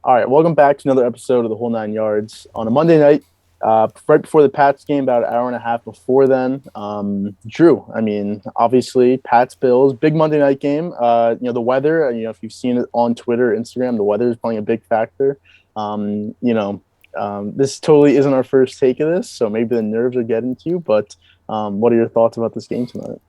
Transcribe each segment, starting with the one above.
All right, welcome back to another episode of the Whole Nine Yards on a Monday night, right before the Pats game, about an hour and a half before then. Drew, I mean, obviously, Pats Bills, big Monday night game. The weather. If you've seen it on Twitter, Instagram, the weather is playing a big factor. This totally isn't our first take of this, so maybe the nerves are getting to you. But what are your thoughts about this game tonight?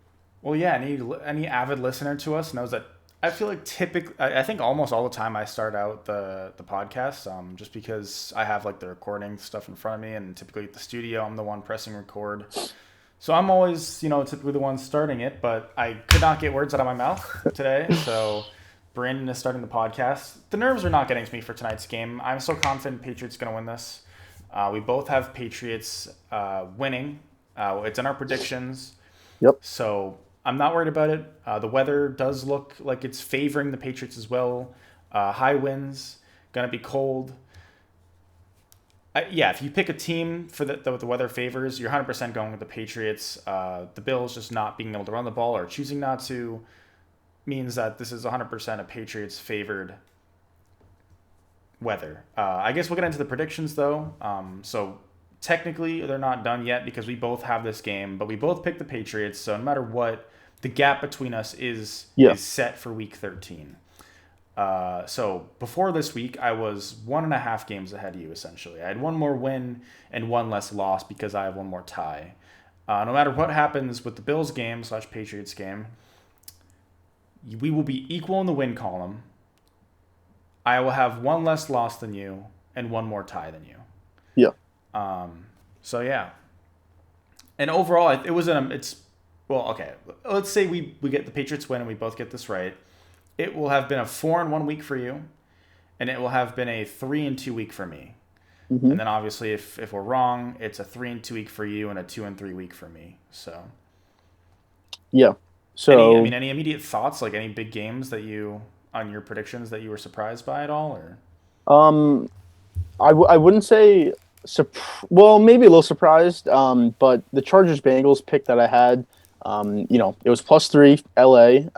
Well, yeah, any avid listener to us knows that I feel like typically, I think almost all the time I start out the podcast, just because I have like the recording stuff in front of me, and typically at the studio, I'm the one pressing record. So I'm always, typically the one starting it, but I could not get words out of my mouth today. So Brandon is starting the podcast. The nerves are not getting to me for tonight's game. I'm so confident Patriots going to win this. We both have Patriots winning. It's in our predictions. Yep. So I'm not worried about it. The weather does look like it's favoring the Patriots as well. High winds, gonna be cold. Yeah, if you pick a team for the weather favors, you're 100% going with the Patriots. The Bills just not being able to run the ball or choosing not to means that this is 100% a Patriots favored weather. I guess we'll get into the predictions though. So technically they're not done yet because we both have this game, but we both picked the Patriots. So no matter what, the gap between us is Yeah. is set for Week 13. So before this week, I was 1.5 games ahead of you. Essentially, I had one more win and one less loss because I have one more tie. No matter what happens with the Bills game / Patriots game, we will be equal in the win column. I will have one less loss than you and one more tie than you. Yeah. So yeah, and overall, it was it's well, okay. Let's say we get the Patriots win and we both get this right. It will have been a 4-1 week for you, and it will have been a 3-2 week for me. Hmm. And then obviously, if we're wrong, it's a 3-2 week for you and a 2-3 week for me. So Yeah. I mean, So any immediate thoughts, like any big games that you on your predictions that you were surprised by at all, or um, I wouldn't say well, maybe a little surprised. But the Chargers Bengals pick that I had, it was +3 LA.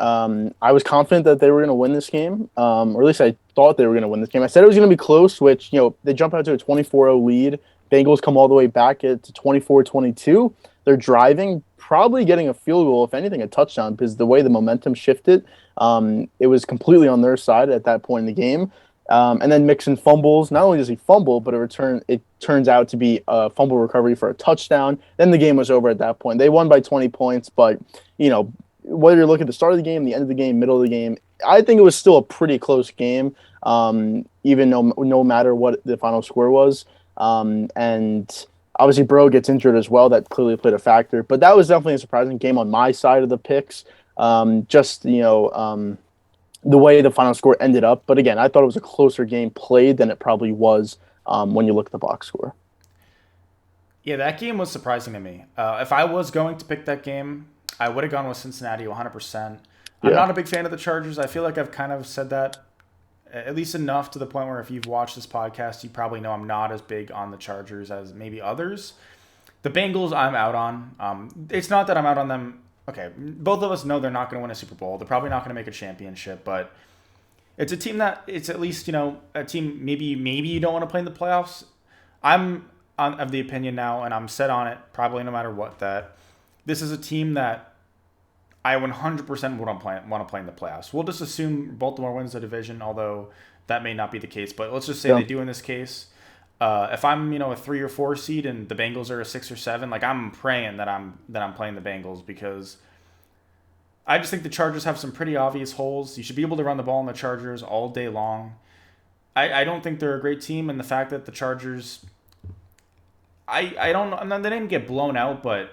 I was confident that they were going to win this game, or at least I thought they were going to win this game. I said it was going to be close, which they jump out to a 24-0 lead. Bengals come all the way back at 24-22. They're driving, probably getting a field goal, if anything, a touchdown, because the way the momentum shifted, it was completely on their side at that point in the game. And then Mixon fumbles. Not only does he fumble, but it turns out to be a fumble recovery for a touchdown. Then the game was over at that point. They won by 20 points, but whether you're looking at the start of the game, the end of the game, middle of the game, I think it was still a pretty close game, even no matter what the final score was. And obviously, Burrow gets injured as well. That clearly played a factor. But that was definitely a surprising game on my side of the picks. Just the way the final score ended up. But again, I thought it was a closer game played than it probably was when you look at the box score. yeah, that game was surprising to me. If I was going to pick that game, I would have gone with Cincinnati 100%. I'm Yeah. not a big fan of the Chargers. I feel like I've kind of said that at least enough to the point where if you've watched this podcast, you probably know I'm not as big on the Chargers as maybe others. The Bengals, I'm out on. It's not that I'm out on them. Okay, both of us know they're not going to win a Super Bowl. They're probably not going to make a championship, but it's a team that it's at least a team maybe you don't want to play in the playoffs. I'm of the opinion now, and I'm set on it. Probably no matter what that this is a team that I 100% want to play in the playoffs. We'll just assume Baltimore wins the division, although that may not be the case. But let's just say Yeah. they do in this case. If I'm a 3 or 4 seed and the Bengals are a 6 or 7, like I'm praying that I'm playing the Bengals because I just think the Chargers have some pretty obvious holes. You should be able to run the ball on the Chargers all day long. I don't think they're a great team, and the fact that the Chargers, I don't know, they didn't get blown out, but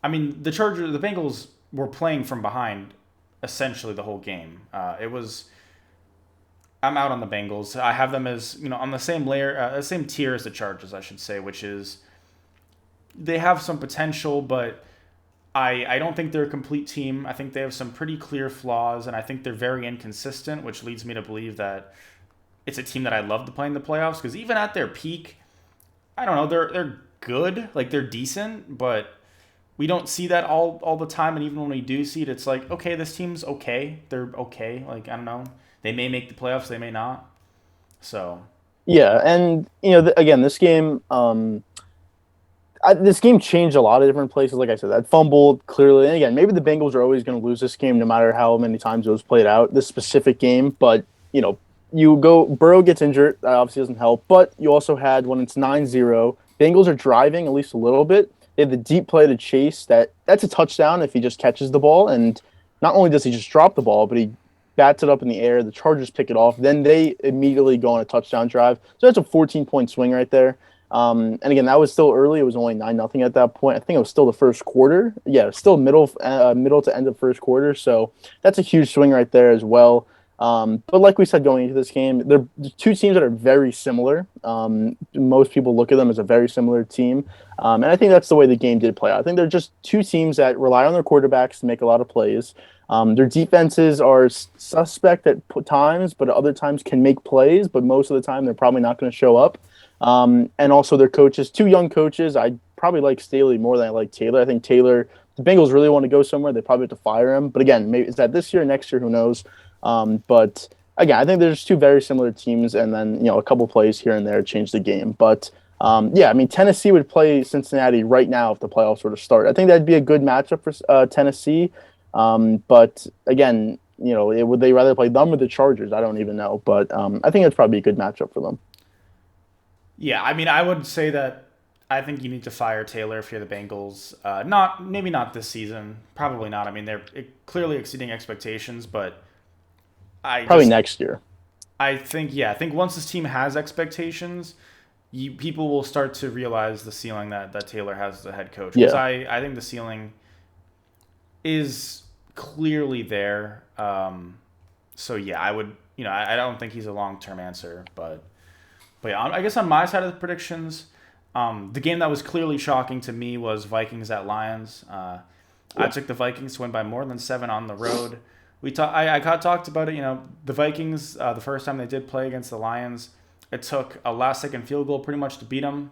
I mean the Bengals were playing from behind essentially the whole game. It was I'm out on the Bengals. I have them as on the same layer, same tier as the Chargers, I should say, which is they have some potential, but I don't think they're a complete team. I think they have some pretty clear flaws, and I think they're very inconsistent, which leads me to believe that it's a team that I'd love to play in the playoffs because even at their peak, I don't know, they're good, like they're decent, but we don't see that all the time. And even when we do see it, it's like okay, this team's okay, they're okay. Like I don't know, they may make the playoffs, they may not. So Yeah, and again, this game changed a lot of different places. Like I said, that fumbled clearly. And again, maybe the Bengals are always going to lose this game, no matter how many times it was played out. This specific game, but you know, Burrow gets injured. That obviously doesn't help. But you also had when it's 9-0, Bengals are driving at least a little bit. They have the deep play to Chase. That's a touchdown if he just catches the ball. And not only does he just drop the ball, but he bats it up in the air. The Chargers pick it off. Then they immediately go on a touchdown drive. So that's a 14-point swing right there. And again, that was still early. It was only 9-0 at that point. I think it was still the first quarter. Yeah, still middle to end of first quarter. So that's a huge swing right there as well. But like we said going into this game, they're two teams that are very similar. Most people look at them as a very similar team. And I think that's the way the game did play out. I think they're just two teams that rely on their quarterbacks to make a lot of plays. Their defenses are suspect at times, but other times can make plays. But most of the time, they're probably not going to show up. And also their coaches, two young coaches. I probably like Staley more than I like Taylor. I think Taylor, the Bengals really want to go somewhere. They probably have to fire him. But again, maybe is that this year, next year, who knows? But again, I think there's two very similar teams, and then a couple plays here and there change the game. But yeah, I mean Tennessee would play Cincinnati right now if the playoffs were to start. I think that'd be a good matchup for Tennessee. But again, would they rather play them or the Chargers? I don't even know. But I think it's probably a good matchup for them. yeah, I mean, I would say that I think you need to fire Taylor if you're the Bengals. Not maybe not this season, probably not. I mean, they're clearly exceeding expectations, but I Probably just next year. I think once this team has expectations, people will start to realize the ceiling that Taylor has as a head coach. Because Yeah. I think the ceiling is clearly there. So yeah, I would I don't think he's a long term answer, but yeah, I guess on my side of the predictions, the game that was clearly shocking to me was Vikings at Lions. I Yeah. took the Vikings to win by more than 7 on the road. I talked about it. The Vikings, the first time they did play against the Lions, it took a last second field goal pretty much to beat them.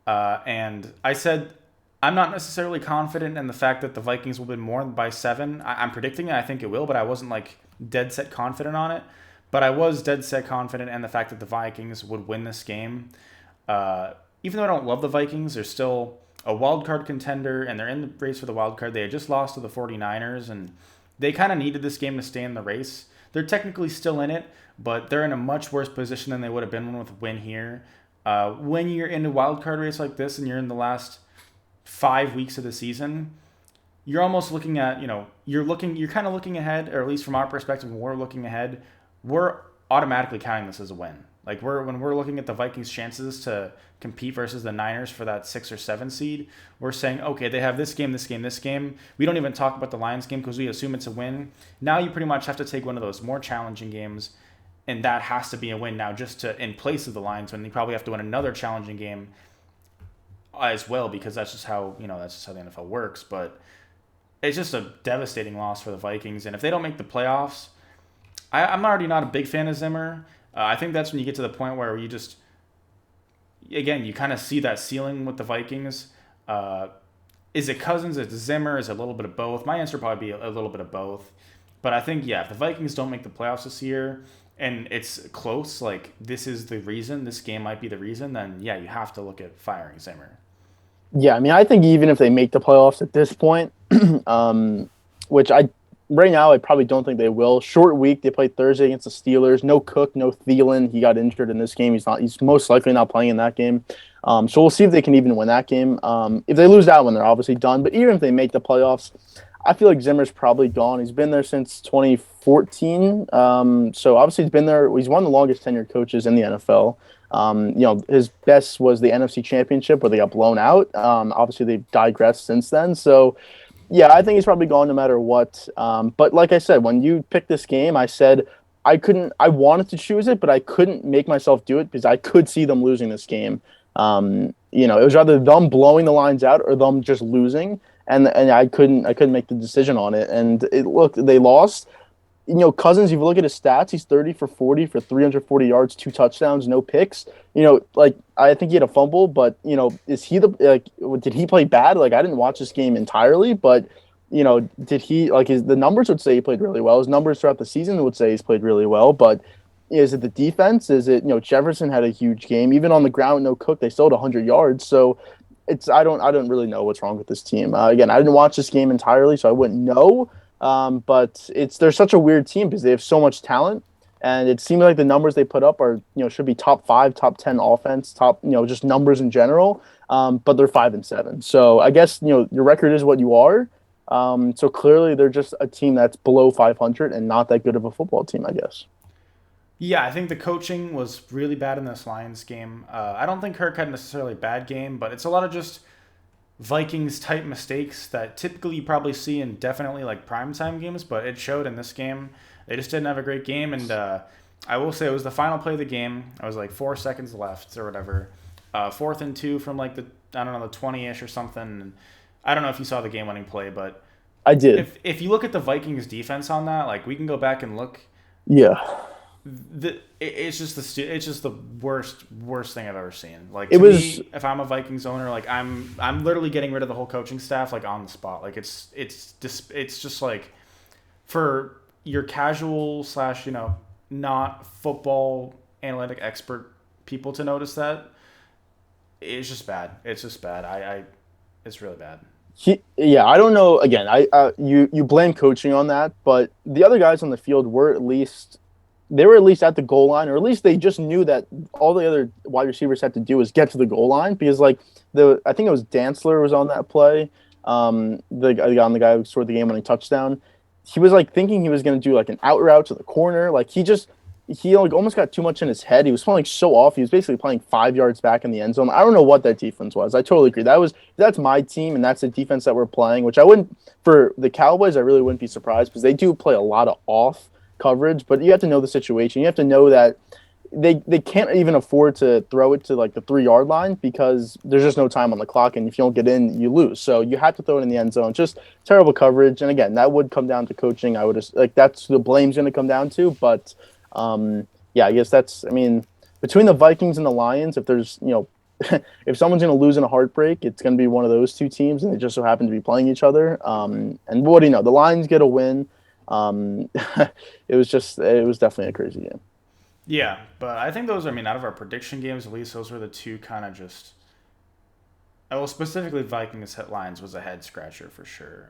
And I said I'm not necessarily confident in the fact that the Vikings will win more by 7. I'm predicting it. I think it will, but I wasn't like dead set confident on it. But I was dead set confident in the fact that the Vikings would win this game. Even though I don't love the Vikings, they're still a wild card contender, and they're in the race for the wild card. They had just lost to the 49ers, and they kind of needed this game to stay in the race. They're technically still in it, but they're in a much worse position than they would have been with a win here. When you're in a wild card race like this, and you're in the last 5 weeks of the season, you're almost looking at, you're kind of looking ahead, or at least from our perspective, when we're looking ahead, we're automatically counting this as a win. Like when we're looking at the Vikings' chances to compete versus the Niners for that 6 or 7 seed, we're saying, okay, they have this game, this game, this game. We don't even talk about the Lions game because we assume it's a win. Now you pretty much have to take one of those more challenging games, and that has to be a win now, just to in place of the Lions, when you probably have to win another challenging game as well, because that's just how the NFL works. But it's just a devastating loss for the Vikings, and if they don't make the playoffs, I'm already not a big fan of Zimmer. I think that's when you get to the point where you just, again, you kind of see that ceiling with the Vikings. Is it Cousins? Is it Zimmer? Is it a little bit of both? My answer would probably be a little bit of both. But I think, yeah, if the Vikings don't make the playoffs this year and it's close, like this is the reason, this game might be the reason, then yeah, you have to look at firing Zimmer. Yeah, I mean, I think even if they make the playoffs at this point, which I right now I probably don't think they will. Short week. They play Thursday against the Steelers. No Cook, no Thielen. He got injured in this game. He's not. He's most likely not playing in that game. So we'll see if they can even win that game. If they lose that one, they're obviously done. But even if they make the playoffs, I feel like Zimmer's probably gone. He's been there since 2014. So obviously he's been there. He's one of the longest tenured coaches in the NFL. His best was the NFC Championship where they got blown out. Obviously they've digressed since then. So yeah, I think he's probably gone no matter what. But like I said, when you picked this game, I said I couldn't. I wanted to choose it, but I couldn't make myself do it because I could see them losing this game. It was either them blowing the lines out or them just losing, and I couldn't make the decision on it. And it looked they lost. Cousins, if you look at his stats, he's 30 for 40 for 340 yards, 2 touchdowns, no picks. Like I think he had a fumble, but is he did he play bad? Like I didn't watch this game entirely, but did he the numbers would say he played really well. His numbers throughout the season would say he's played really well, but is it the defense? Is it, Jefferson had a huge game, even on the ground, no Cook, they still had 100 yards. So I don't really know what's wrong with this team. Again, I didn't watch this game entirely, so I wouldn't know. But they're such a weird team because they have so much talent, and it seems like the numbers they put up are, should be top five, top 10 offense, top, just numbers in general. But they're 5-7. So I guess, your record is what you are. So clearly they're just a team that's below 500 and not that good of a football team, I guess. Yeah, I think the coaching was really bad in this Lions game. I don't think Kirk had necessarily a bad game, but it's a lot of just Vikings type mistakes that typically you probably see in definitely like primetime games, but it showed in this game. They just didn't have a great game, and I will say it was the final play of the game. I was like 4 seconds left or whatever. 4th and 2 from like the, I don't know, the 20-ish or something. And I don't know if you saw the game-winning play, but I did. if you look at the Vikings defense on that, like we can go back and look. Yeah. It's just the worst thing I've ever seen. Like It to was me, if I'm a Vikings owner, like I'm literally getting rid of the whole coaching staff like on the spot. Like it's just like for your casual slash not football analytic expert people to notice that it's just bad. It's just bad. I it's really bad. yeah, I don't know. Again, you blame coaching on that, but the other guys on the field were at least at the goal line, or at least they just knew that all the other wide receivers had to do was get to the goal line because like I think it was Dantzler was on that play, the guy who scored the game-winning touchdown. He was like thinking he was going to do like an out route to the corner, like he like almost got too much in his head. He was playing so off. He was basically playing 5 yards back in the end zone. I don't know what that defense was. I totally agree. That's my team, and that's the defense that we're playing. Which I wouldn't for the Cowboys. I really wouldn't be surprised because they do play a lot of off coverage. But you have to know the situation. You have to know that they can't even afford to throw it to like the 3 yard line because there's just no time on the clock, and if you don't get in, you lose. So you have to throw it in the end zone. Just terrible coverage. And again, that would come down to coaching. I would just like that's the blame's going to come down to, but. Yeah, I guess I mean, between the Vikings and the Lions, if there's, if someone's going to lose in a heartbreak, it's going to be one of those two teams, and they just so happen to be playing each other. And what do you know? The Lions get a win. It was definitely a crazy game. Yeah, but I think those. I mean, out of our prediction games, at least those were the two kind of just. Well, specifically, Vikings hit Lions was a head scratcher for sure.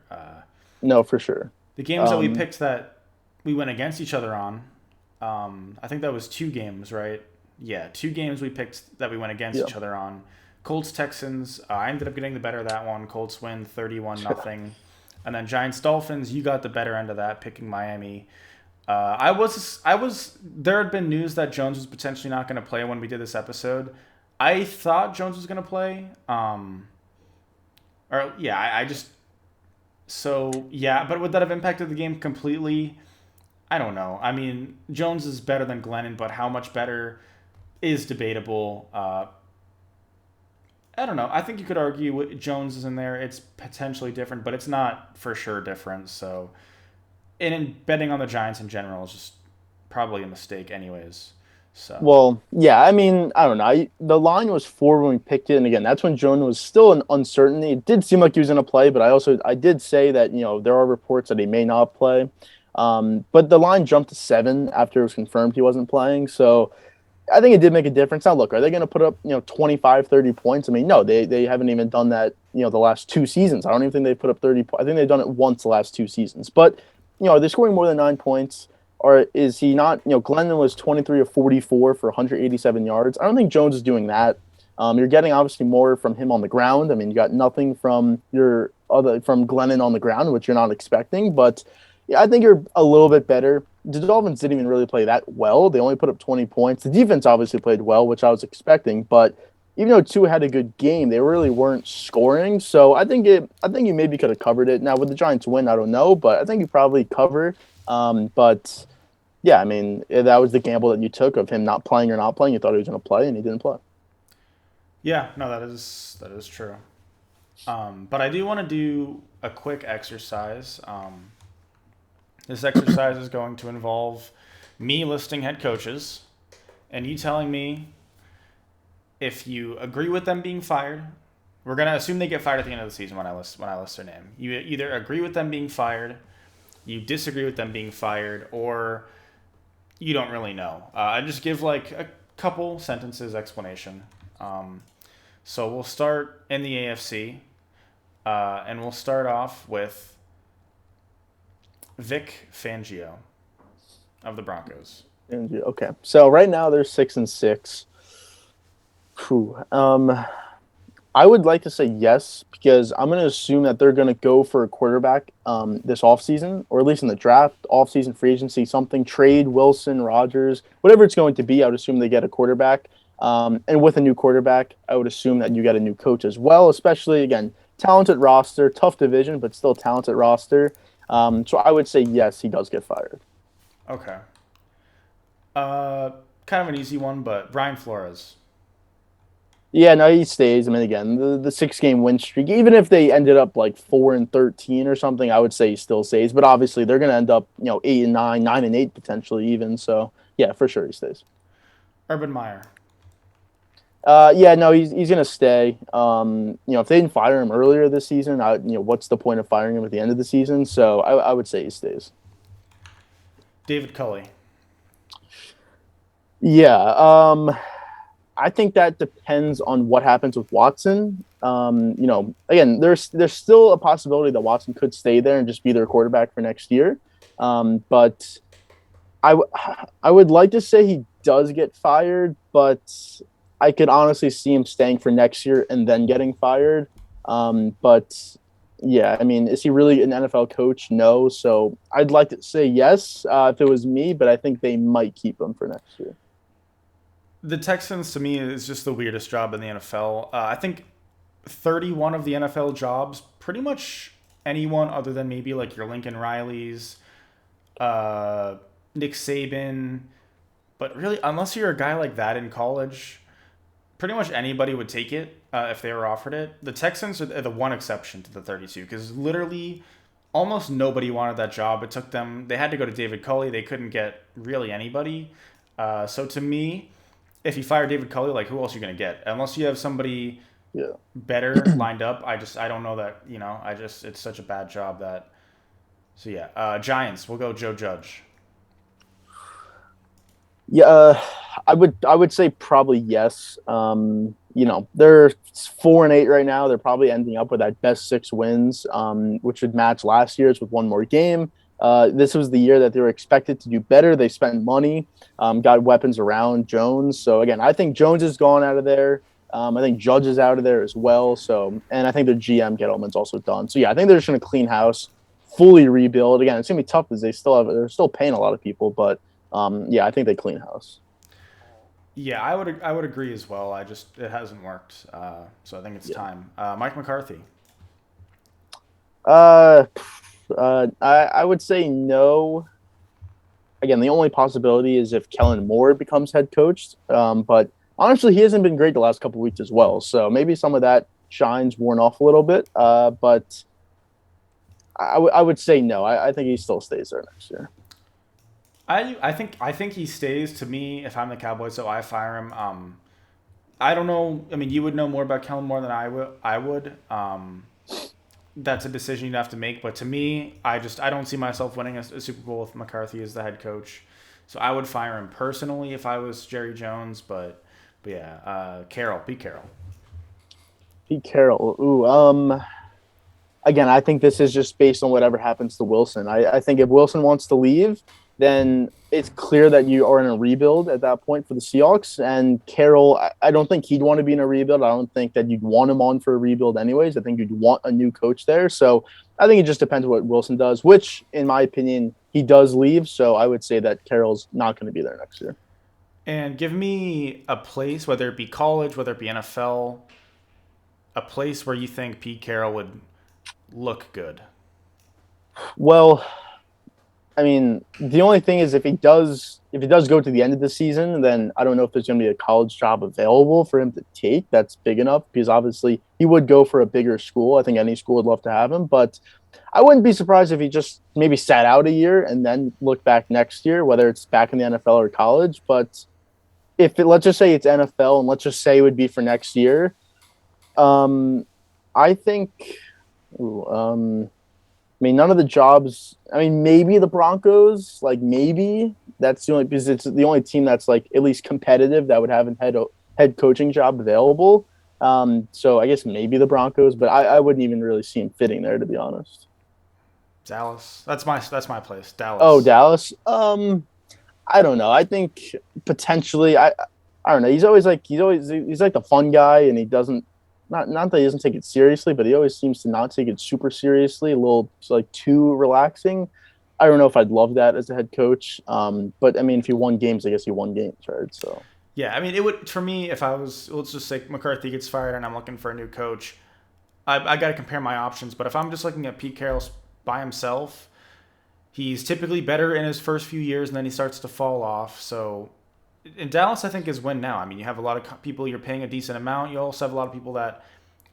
No, for sure. The games that we picked that we went against each other on. I think that was 2 games, right? Yeah, 2 games we picked that we went against each other on. Colts Texans. I ended up getting the better of that one. Colts win 31-0. And then Giants Dolphins. You got the better end of that, picking Miami. I was. There had been news that Jones was potentially not going to play when we did this episode. I thought Jones was going to play. Or yeah, I just. So yeah, but would that have impacted the game completely? I don't know. I mean, Jones is better than Glennon, but how much better is debatable. I don't know. I think you could argue Jones is in there. It's potentially different, but it's not for sure different. So, and in betting on the Giants in general is just probably a mistake, anyways. So, Well, yeah, I mean, I don't know. The line was 4 when we picked it, and again, that's when Jones was still an uncertainty. It did seem like he was going to play, but I did say that there are reports that he may not play. But the line jumped to 7 after it was confirmed he wasn't playing. So I think it did make a difference. Now, look, are they going to put up, 25, 30 points? I mean, no, they haven't even done that, the last 2 seasons. I don't even think they put up 30. I think they've done it once the last 2 seasons. But, are they scoring more than 9 points? Or is he not, Glennon was 23 of 44 for 187 yards. I don't think Jones is doing that. You're getting obviously more from him on the ground. I mean, you got nothing from from Glennon on the ground, which you're not expecting, but yeah, I think you're a little bit better. The Dolphins didn't even really play that well. They only put up 20 points. The defense obviously played well, which I was expecting, but even though Tua had a good game, they really weren't scoring. So I think you maybe could have covered it. Now with the Giants win, I don't know, but I think you probably cover. But yeah, I mean that was the gamble that you took of him not playing or not playing. You thought he was going to play, and he didn't play. yeah, no, that is true. But I do want to do a quick exercise. This exercise is going to involve me listing head coaches and you telling me if you agree with them being fired. We're going to assume they get fired at the end of the season when I list their name. You either agree with them being fired, you disagree with them being fired, or You don't really know. I just give like a couple sentences explanation. Um, so we'll start in the AFC, and we'll start off with Vic Fangio of the Broncos. Okay, so right now they're 6-6. Whew. I would like to say yes because I'm going to assume that they're going to go for a quarterback this offseason, or at least in the draft, offseason free agency, something, trade Wilson, Rodgers, whatever it's going to be. I would assume they get a quarterback. And with a new quarterback, I would assume that you get a new coach as well, especially, again, talented roster, tough division, but still talented roster. So I would say yes, he does get fired. Okay. Uh, Kind of an easy one, but Brian Flores. Yeah, no, he stays. I mean, again, the 6 game win streak, even if they ended up like 4-13 or something, I would say he still stays. But obviously, they're going to end up, 8-9, 9-8 potentially even. So yeah, for sure he stays. Urban Meyer. Yeah, no, he's going to stay. If they didn't fire him earlier this season, what's the point of firing him at the end of the season? So I would say he stays. David Culley. Yeah, I think that depends on what happens with Watson. Again, there's still a possibility that Watson could stay there and just be their quarterback for next year. But I would like to say he does get fired, but I could honestly see him staying for next year and then getting fired. But yeah, I mean, is he really an NFL coach? No. So I'd like to say yes if it was me, but I think they might keep him for next year. The Texans to me is just the weirdest job in the NFL. I think 31 of the NFL jobs, pretty much anyone other than maybe like your Lincoln Rileys, uh, Nick Saban, but really, unless you're a guy like that in college, pretty much anybody would take it if they were offered it. The Texans are the one exception to the 32 because literally almost nobody wanted that job. It took them, they had to go to David Culley. They couldn't get really anybody. So to me, if you fire David Culley, like who else are you going to get? Unless you have somebody Yeah. better lined up, I don't know that, it's such a bad job that. So yeah, Giants, we'll go Joe Judge. Yeah, I would say probably yes. They're 4-8 right now. They're probably ending up with that best 6 wins, which would match last year's with one more game. This was the year that they were expected to do better. They spent money, got weapons around Jones. So again, I think Jones is gone out of there. I think Judge is out of there as well. So, and I think their GM Gettleman's also done. So yeah, I think they're just going to clean house, fully rebuild. Again, it's gonna be tough because they're still paying a lot of people, but yeah, I think they clean house. Yeah, I would agree as well. It hasn't worked, so I think it's Yeah. time. Mike McCarthy. Uh, I would say no. Again, the only possibility is if Kellen Moore becomes head coach. But honestly, he hasn't been great the last couple of weeks as well. So maybe some of that shine's worn off a little bit. But I would say no. I think he still stays there next year. I think he stays. To me, if I'm the Cowboys, so I fire him. I don't know. I mean, you would know more about Kellen Moore than I will. I would. That's a decision you'd have to make. But to me, I don't see myself winning a Super Bowl with McCarthy as the head coach. So I would fire him personally if I was Jerry Jones. But yeah, Pete Carroll. Pete Carroll. Ooh. Again, I think this is just based on whatever happens to Wilson. I think if Wilson wants to leave, then it's clear that you are in a rebuild at that point for the Seahawks. And Carroll, I don't think he'd want to be in a rebuild. I don't think that you'd want him on for a rebuild anyways. I think you'd want a new coach there. So I think it just depends what Wilson does, which, in my opinion, he does leave. So I would say that Carroll's not going to be there next year. And give me a place, whether it be college, whether it be NFL, a place where you think Pete Carroll would look good. Well, I mean, the only thing is if he does go to the end of the season, then I don't know if there's going to be a college job available for him to take that's big enough because obviously he would go for a bigger school. I think any school would love to have him, but I wouldn't be surprised if he just maybe sat out a year and then look back next year, whether it's back in the NFL or college. But let's just say it's NFL and let's just say it would be for next year, um, I think. Ooh, mean, none of the jobs. I mean, maybe the Broncos, like maybe that's the only because it's the only team that's like at least competitive that would have a head coaching job available. So I guess maybe the Broncos, but I wouldn't even really see him fitting there to be honest. Dallas. That's my place. Oh, Dallas. Dallas. I don't know. I think potentially. I don't know. He's like the fun guy, and he doesn't not that he doesn't take it seriously, but he always seems to not take it super seriously. A little like too relaxing. I don't know if I'd love that as a head coach. But I mean, if he won games, I guess he won games, right? So Yeah, I mean, it would for me if I was, let's just say McCarthy gets fired and I'm looking for a new coach. I got to compare my options, but if I'm just looking at Pete Carroll by himself, he's typically better in his first few years and then he starts to fall off. So in Dallas, I think is win now. I mean, you have a lot of people you're paying a decent amount. You also have a lot of people that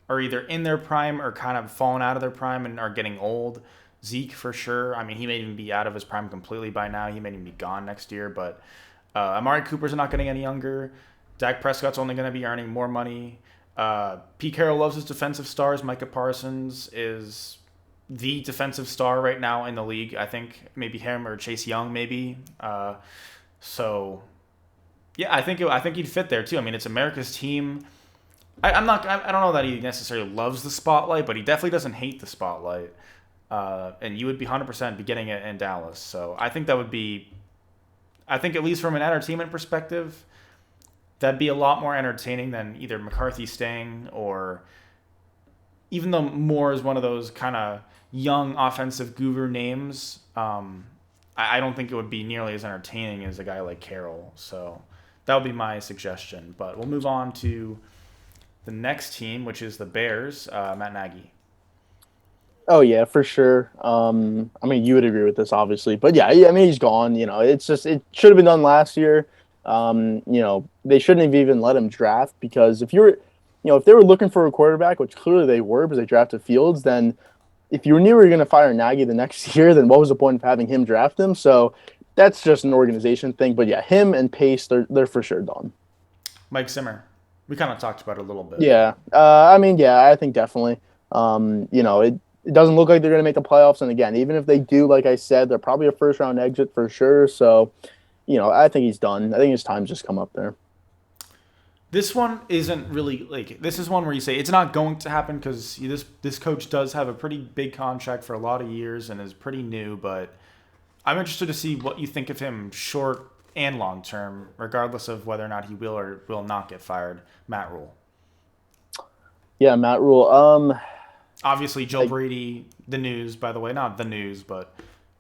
are either in their prime or kind of fallen out of their prime and are getting old. Zeke for sure. I mean, he may even be out of his prime completely by now. He may even be gone next year. But Amari Cooper's not getting any younger. Dak Prescott's only going to be earning more money. Pete Carroll loves his defensive stars. Micah Parsons is the defensive star right now in the league. I think maybe him or Chase Young, maybe. So yeah, I think he'd fit there too. I mean, it's America's team. I'm not. I don't know that he necessarily loves the spotlight, but he definitely doesn't hate the spotlight. And you would be 100% be getting it in Dallas. So I think that would be. I think at least from an entertainment perspective, that'd be a lot more entertaining than either McCarthy staying or even though Moore is one of those kind of young offensive guru names. I don't think it would be nearly as entertaining as a guy like Carroll. So that would be my suggestion. But we'll move on to the next team, which is the Bears. Matt Nagy. oh yeah, for sure. I mean, you would agree with this, obviously, but yeah, I mean, he's gone. You know, it's just it should have been done last year. They shouldn't have even let him draft because if they were looking for a quarterback, which clearly they were because they drafted Fields, then if you knew you were going to fire Nagy the next year, then what was the point of having him draft him? So that's just an organization thing. But yeah, him and Pace, they're for sure done. Mike Zimmer. We kind of talked about it a little bit. Yeah, I mean, yeah, I think definitely. It doesn't look like they're going to make the playoffs, and again, even if they do, like I said, they're probably a first round exit for sure. So, I think he's done. I think his time's just come up there. This one isn't really like this is one where you say it's not going to happen because this coach does have a pretty big contract for a lot of years and is pretty new. But I'm interested to see what you think of him short and long term, regardless of whether or not he will or will not get fired. Matt Rule. Yeah, Matt Rule. Obviously, Joe I, Brady. The news, by the way, not the news, but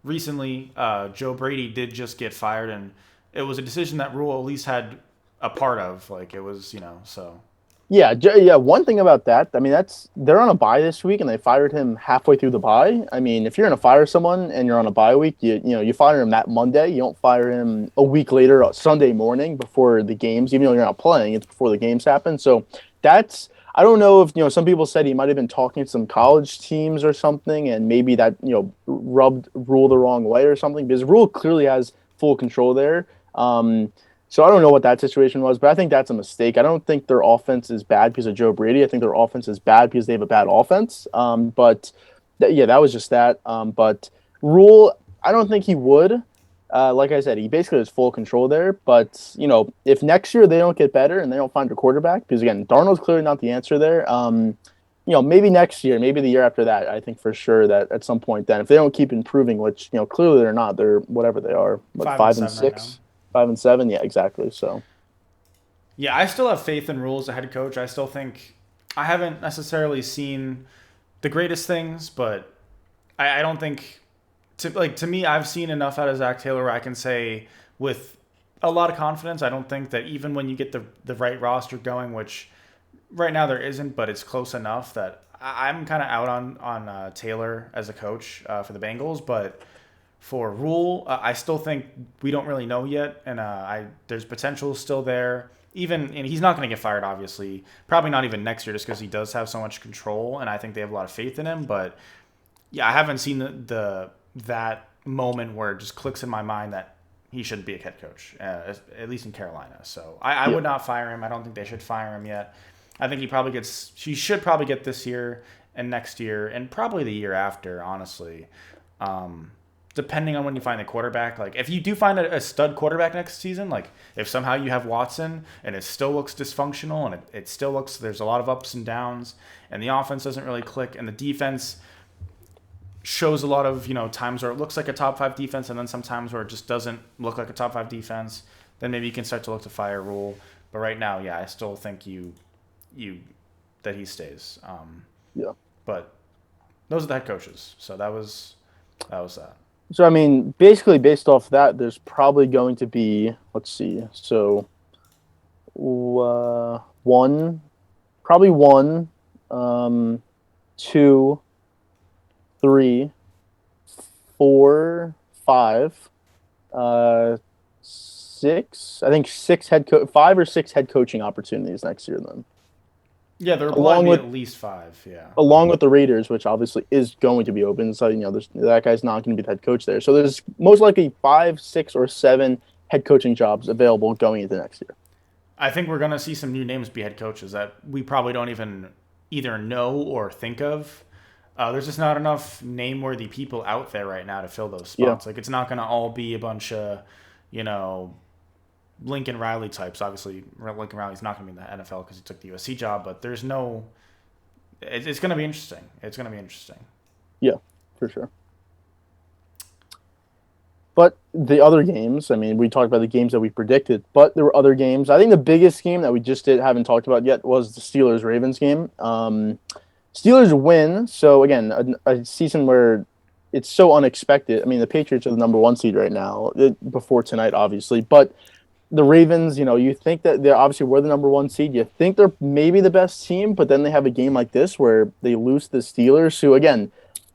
recently, Joe Brady did just get fired, and it was a decision that Rule at least had a part of. Like it was, so. Yeah, yeah. One thing about that, I mean, they're on a bye this week, and they fired him halfway through the bye. I mean, if you're gonna fire someone and you're on a bye week, you fire him that Monday. You don't fire him a week later, Sunday morning before the games, even though you're not playing. It's before the games happen. So that's I don't know if some people said he might have been talking to some college teams or something, and maybe that rubbed Rule the wrong way or something because Rule clearly has full control there. So I don't know what that situation was, but I think that's a mistake. I don't think their offense is bad because of Joe Brady. I think their offense is bad because they have a bad offense. Yeah, that was just that. But Rule, I don't think he would. Like I said, he basically has full control there. But if next year they don't get better and they don't find a quarterback, because again, Darnold's clearly not the answer there. Maybe next year, maybe the year after that. I think for sure that at some point, then if they don't keep improving, which clearly they're not, they're whatever they are, what 5-7 right now. 5-6. 5-7, yeah, exactly. So, Yeah, I still have faith in Rule as a head coach. I still think I haven't necessarily seen the greatest things, but I don't think to me I've seen enough out of Zach Taylor where I can say with a lot of confidence. I don't think that even when you get the right roster going, which right now there isn't, but it's close enough that I'm kind of out on Taylor as a coach for the Bengals, but for Rule, I still think we don't really know yet, and there's potential still there. And he's not going to get fired, obviously. Probably not even next year, just because he does have so much control, and I think they have a lot of faith in him. But yeah, I haven't seen that moment where it just clicks in my mind that he shouldn't be a head coach, at least in Carolina. So I yeah. would not fire him. I don't think they should fire him yet. I think he should probably get this year, and next year, and probably the year after, honestly. Um, Depending on when you find the quarterback. Like if you do find a stud quarterback next season, like if somehow you have Watson and it still looks dysfunctional and it still looks there's a lot of ups and downs and the offense doesn't really click and the defense shows a lot of times where it looks like a top five defense and then sometimes where it just doesn't look like a top five defense, then maybe you can start to look to fire Rule. But right now, yeah, I still think you that he stays. Yeah. But those are the head coaches, so that was that. So I mean, basically based off that, there's probably going to be, let's see, so one, probably one, two, three, four, five, six. I think five or six head coaching opportunities next year. Then, Yeah, there will probably along be with at least five. Yeah. along with the Raiders, which obviously is going to be open. So that guy's not going to be the head coach there. So there's most likely five, six, or seven head coaching jobs available going into next year. I think we're gonna see some new names be head coaches that we probably don't even either know or think of. There's just not enough name-worthy people out there right now to fill those Yeah, spots. Like it's not gonna all be a bunch of, you know, Lincoln Riley types. Obviously, Lincoln Riley's not gonna be in the NFL because he took the USC job. But there's no. It's gonna be interesting. It's gonna be interesting. yeah, for sure. But the other games, I mean, we talked about the games that we predicted, but there were other games. I think the biggest game that we just haven't talked about yet was the Steelers Ravens game. Steelers win, so again, a season where it's so unexpected. I mean, the Patriots are the number one seed right now, before tonight, obviously, but the Ravens, you think that they're obviously we're the number one seed. You think they're maybe the best team, but then they have a game like this where they lose to the Steelers, who again,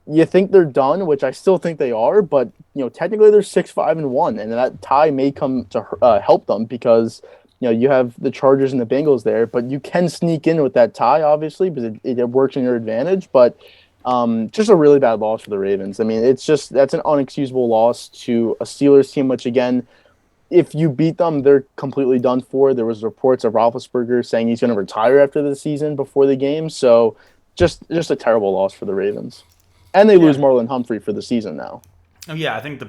you think they're done, which I still think they are, but technically they're 6-5-1, and that tie may come to help them because you have the Chargers and the Bengals there, but you can sneak in with that tie, obviously, because it works in your advantage. But just a really bad loss for the Ravens. I mean, that's an unexcusable loss to a Steelers team, which again, if you beat them, they're completely done for. There was reports of Roethlisberger saying he's going to retire after the season before the game, so just a terrible loss for the Ravens. And they lose Yeah. Marlon Humphrey for the season now. Oh, yeah, I think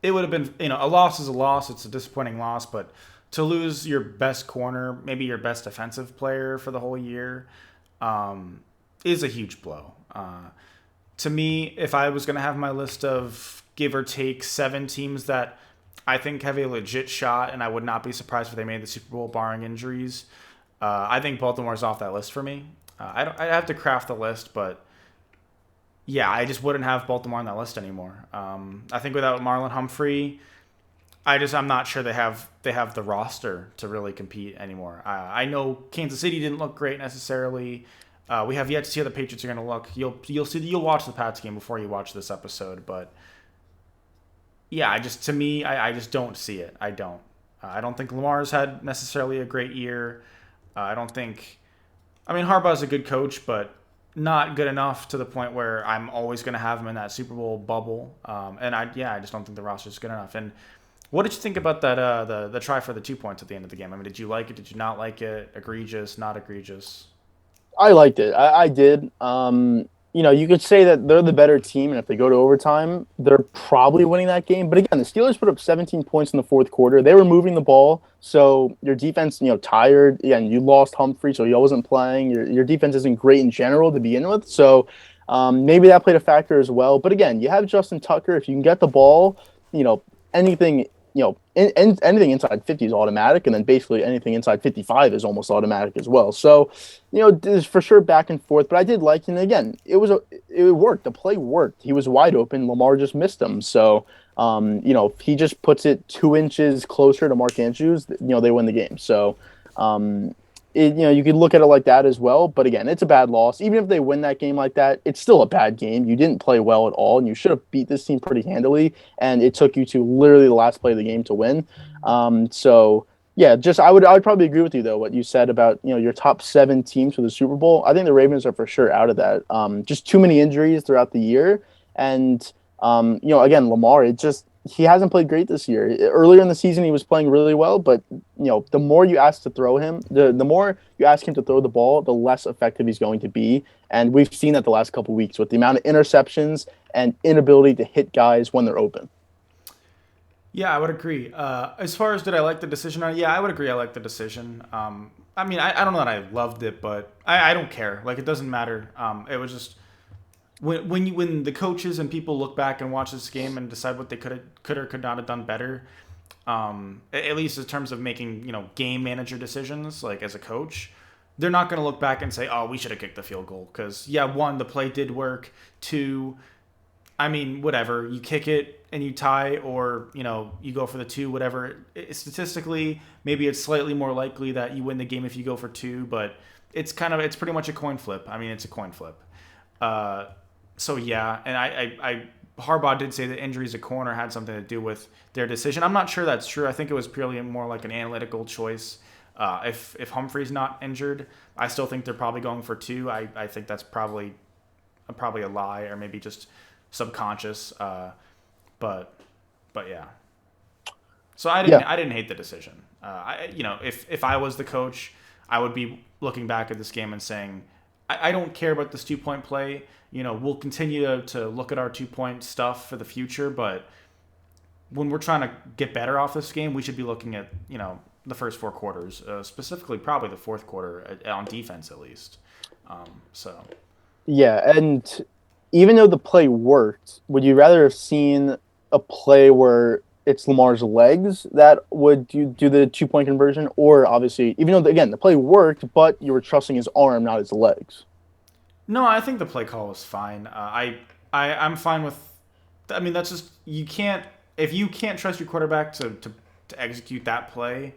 it would have been a loss is a loss. It's a disappointing loss, but to lose your best corner, maybe your best defensive player for the whole year, is a huge blow. To me, if I was going to have my list of give or take seven teams that I think have a legit shot, and I would not be surprised if they made the Super Bowl barring injuries, I think Baltimore's off that list for me. I'd have to craft the list, but yeah, I just wouldn't have Baltimore on that list anymore. I think without Marlon Humphrey, I'm not sure they have the roster to really compete anymore. I know Kansas City didn't look great necessarily. We have yet to see how the Patriots are going to look. You'll watch the Pats game before you watch this episode, but yeah, I just don't see it. I don't. I don't think Lamar's had necessarily a great year. I don't think. I mean, Harbaugh's a good coach, but not good enough to the point where I'm always going to have him in that Super Bowl bubble. And I just don't think the roster's good enough. And what did you think about that? The try for the 2 points at the end of the game. I mean, did you like it? Did you not like it? Egregious? Not egregious? I liked it. I did. You could say that they're the better team, and if they go to overtime, they're probably winning that game. But again, the Steelers put up 17 points in the fourth quarter. They were moving the ball, so your defense, tired. Again, you lost Humphrey, so he wasn't playing. Your defense isn't great in general to begin with, so maybe that played a factor as well. But again, you have Justin Tucker. If you can get the ball, anything anything inside 50 is automatic, and then basically anything inside 55 is almost automatic as well. So, there's for sure back and forth, but I did like it. And again, it worked. The play worked. He was wide open. Lamar just missed him. So, if he just puts it 2 inches closer to Mark Andrews, they win the game. So, you could look at it like that as well. But again, it's a bad loss. Even if they win that game like that, it's still a bad game. You didn't play well at all, and you should have beat this team pretty handily. And it took you to literally the last play of the game to win. So yeah, I would probably agree with you though what you said about your top seven teams for the Super Bowl. I think the Ravens are for sure out of that. Just too many injuries throughout the year, and again Lamar, he hasn't played great this year. Earlier in the season, he was playing really well, but the more you ask to throw him, the more you ask him to throw the ball, the less effective he's going to be. And we've seen that the last couple of weeks with the amount of interceptions and inability to hit guys when they're open. Yeah, I would agree. As far as did I like the decision? Yeah, I would agree. I like the decision. I mean, I don't know that I loved it, but I don't care. Like, it doesn't matter. It was just when the coaches and people look back and watch this game and decide what they could or could not have done better. At least in terms of making game manager decisions, like as a coach, they're not going to look back and say, "Oh, we should have kicked the field goal." Because yeah, one, the play did work. Two, I mean, whatever. You kick it and you tie, or you go for the two. Whatever. Statistically, maybe it's slightly more likely that you win the game if you go for two, but it's pretty much a coin flip. I mean, it's a coin flip. Uh, so yeah, and I Harbaugh did say that injuries at corner had something to do with their decision. I'm not sure that's true. I think it was purely more like an analytical choice. If Humphrey's not injured, I still think they're probably going for two. I think that's probably a lie, or maybe just subconscious. But yeah. So Yeah, I didn't hate the decision. If I was the coach, I would be looking back at this game and saying, I don't care about this 2 point play. We'll continue to look at our 2 point stuff for the future, but when we're trying to get better off this game, we should be looking at the first 4 quarters, specifically probably the fourth quarter on defense at least. So yeah, and even though the play worked, would you rather have seen a play where it's Lamar's legs that would do the 2 point conversion, or obviously, even though again the play worked, but you were trusting his arm, not his legs? no, I think the play call was fine. I'm fine with. I mean, that's just you can't if you can't trust your quarterback to execute that play,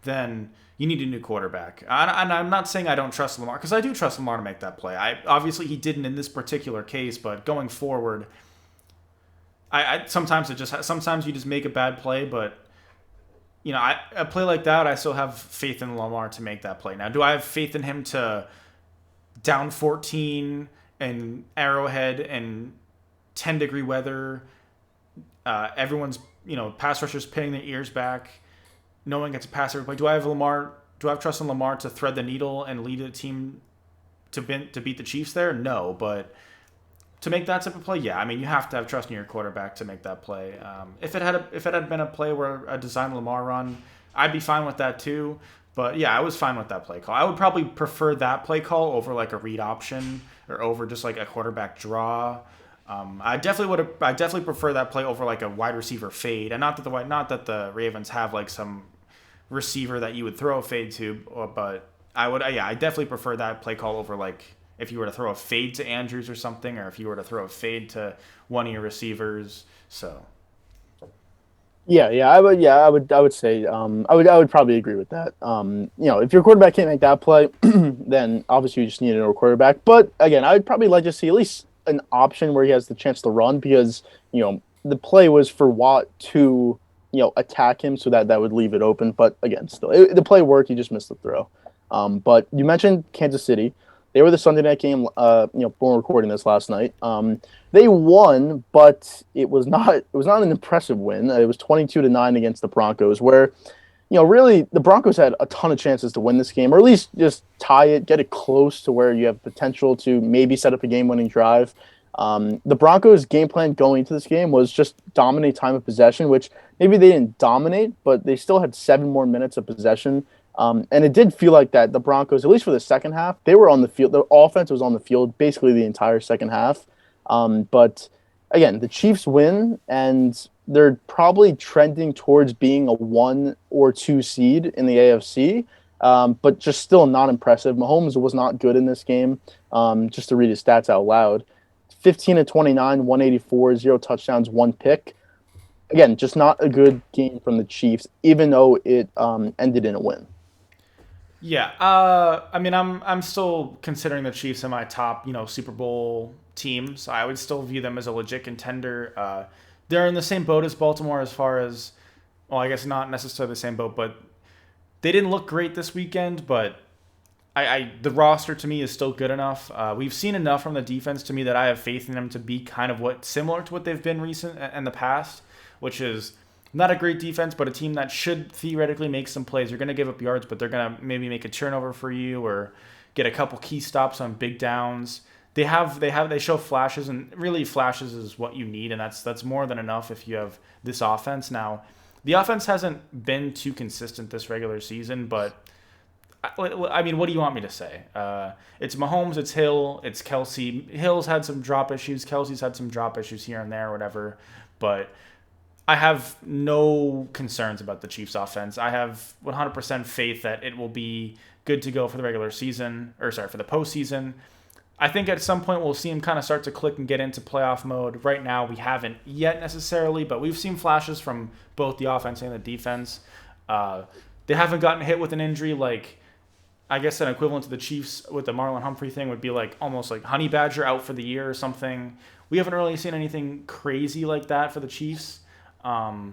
then you need a new quarterback. And I'm not saying I don't trust Lamar, because I do trust Lamar to make that play. Obviously he didn't in this particular case, but going forward, sometimes you just make a bad play, but a play like that, I still have faith in Lamar to make that play. Now, do I have faith in him to down 14 and Arrowhead and 10-degree weather? Everyone's pass rushers pinning their ears back, knowing it's a pass every play. Do I have Lamar? Do I have trust in Lamar to thread the needle and lead a team to beat the Chiefs there? No, but to make that type of play, yeah. I mean, you have to have trust in your quarterback to make that play. If it had been a play where a designed Lamar run, I'd be fine with that too. But yeah, I was fine with that play call. I would probably prefer that play call over like a read option or over just like a quarterback draw. I definitely prefer that play over like a wide receiver fade, and not that the Ravens have like some receiver that you would throw a fade to, but I definitely prefer that play call over like if you were to throw a fade to Andrews or something, or if you were to throw a fade to one of your receivers. So Yeah, I would say, I would probably agree with that. If your quarterback can't make that play, then obviously you just need another quarterback. But again, I would probably like to see at least an option where he has the chance to run, because the play was for Watt to attack him, so that would leave it open. But again, still the play worked. He just missed the throw. But you mentioned Kansas City. They were the Sunday night game. When we're recording this last night. They won, but it was not an impressive win. It was 22-9 against the Broncos, where really the Broncos had a ton of chances to win this game, or at least just tie it, get it close to where you have potential to maybe set up a game-winning drive. The Broncos' game plan going into this game was just dominate time of possession, which maybe they didn't dominate, but they still had 7 more minutes of possession. And it did feel like that the Broncos, at least for the second half, they were on the field. The offense was on the field basically the entire second half. But again, the Chiefs win, and they're probably trending towards being a 1 or 2 seed in the AFC, but just still not impressive. Mahomes was not good in this game. Just to read his stats out loud: 15-29, 184, 0 touchdowns, 1 pick. Again, just not a good game from the Chiefs, even though it ended in a win. yeah, I mean, I'm still considering the Chiefs in my top Super Bowl team, so I would still view them as a legit contender. They're in the same boat as Baltimore as far as, well, I guess not necessarily the same boat, but they didn't look great this weekend. But the roster to me is still good enough. We've seen enough from the defense to me that I have faith in them to be kind of similar to what they've been recent in the past, which is not a great defense, but a team that should theoretically make some plays. You're going to give up yards, but they're going to maybe make a turnover for you or get a couple key stops on big downs. They show flashes, and really flashes is what you need, and that's more than enough if you have this offense. Now, the offense hasn't been too consistent this regular season, but I mean, what do you want me to say? It's Mahomes, it's Hill, it's Kelsey. Hill's had some drop issues. Kelsey's had some drop issues here and there, or whatever. But I have no concerns about the Chiefs' offense. I have 100% faith that it will be good to go for the regular season, or sorry, for the postseason. I think at some point we'll see him kind of start to click and get into playoff mode. Right now we haven't yet necessarily, but we've seen flashes from both the offense and the defense. They haven't gotten hit with an injury like, I guess an equivalent to the Chiefs with the Marlon Humphrey thing would be like almost like Honey Badger out for the year or something. We haven't really seen anything crazy like that for the Chiefs. Yeah,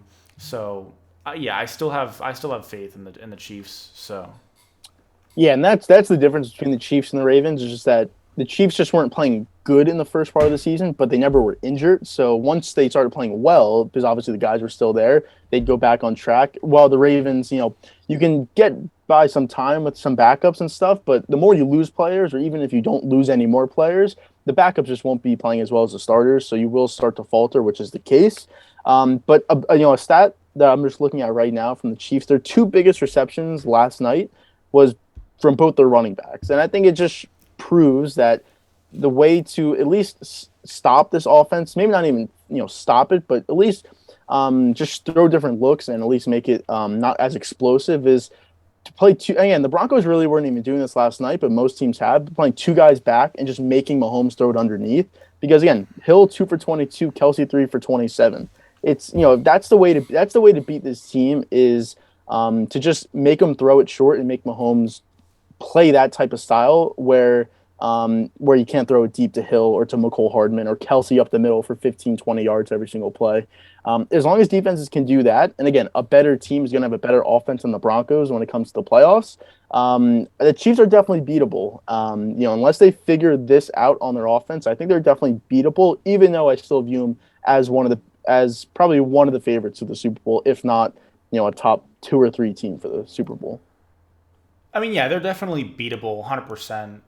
I still have faith in the Chiefs. So Yeah, and that's the difference between the Chiefs and the Ravens. Is just that the Chiefs just weren't playing good in the first part of the season, but they never were injured. So once they started playing well, because obviously the guys were still there, they'd go back on track. While the Ravens, you can get by some time with some backups and stuff, but the more you lose players, or even if you don't lose any more players, the backups just won't be playing as well as the starters. So you will start to falter, which is the case. But a stat that I'm just looking at right now from the Chiefs, their two biggest receptions last night was from both their running backs, and I think it just proves that the way to at least stop this offense, maybe not even stop it, but at least just throw different looks and at least make it not as explosive, is to play two. Again, the Broncos really weren't even doing this last night, but most teams have, playing two guys back and just making Mahomes throw it underneath. Because again, Hill 2 for 22, Kelsey 3 for 27. It's that's the way to beat this team, is to just make them throw it short and make Mahomes play that type of style where you can't throw it deep to Hill or to McCole Hardman or Kelsey up the middle for 15, 20 yards every single play. As long as defenses can do that, and again, a better team is going to have a better offense than the Broncos when it comes to the playoffs. The Chiefs are definitely beatable. Unless they figure this out on their offense, I think they're definitely beatable, even though I still view them as probably one of the favorites of the Super Bowl, if not, a top 2 or 3 team for the Super Bowl. I mean, yeah, they're definitely beatable, 100%.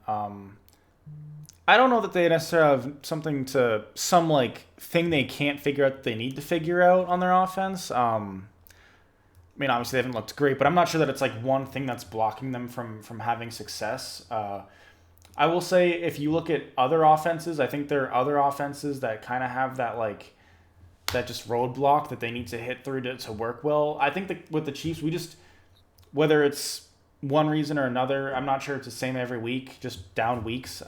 I don't know that they necessarily have some like thing they can't figure out that they need to figure out on their offense. I mean, obviously they haven't looked great, but I'm not sure that it's like one thing that's blocking them from having success. I will say, if you look at other offenses, I think there are other offenses that kind of have that just roadblock that they need to hit through to work well. I think that with the Chiefs, whether it's one reason or another, I'm not sure it's the same every week, just down weeks.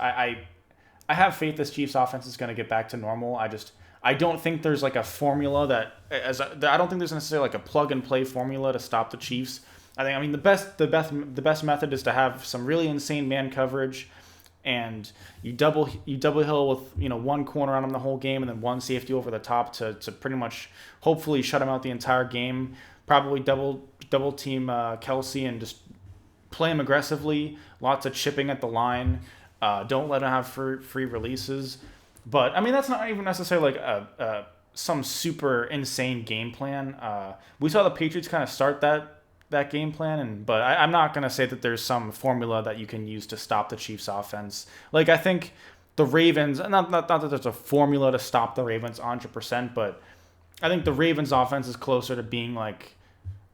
I have faith this Chiefs offense is going to get back to normal. I don't think there's like a formula I don't think there's necessarily like a plug and play formula to stop the Chiefs. I mean the best method is to have some really insane man coverage, and you double Hill with one corner on him the whole game, and then one safety over the top to pretty much hopefully shut him out the entire game. Probably double team Kelsey and just play him aggressively. Lots of chipping at the line. Don't let him have free releases. But I mean, that's not even necessarily like some super insane game plan. We saw the Patriots kind of start that game plan, but I'm not going to say that there's some formula that you can use to stop the Chiefs offense. Like, I think the Ravens, not that there's a formula to stop the Ravens 100%, but I think the Ravens offense is closer to being like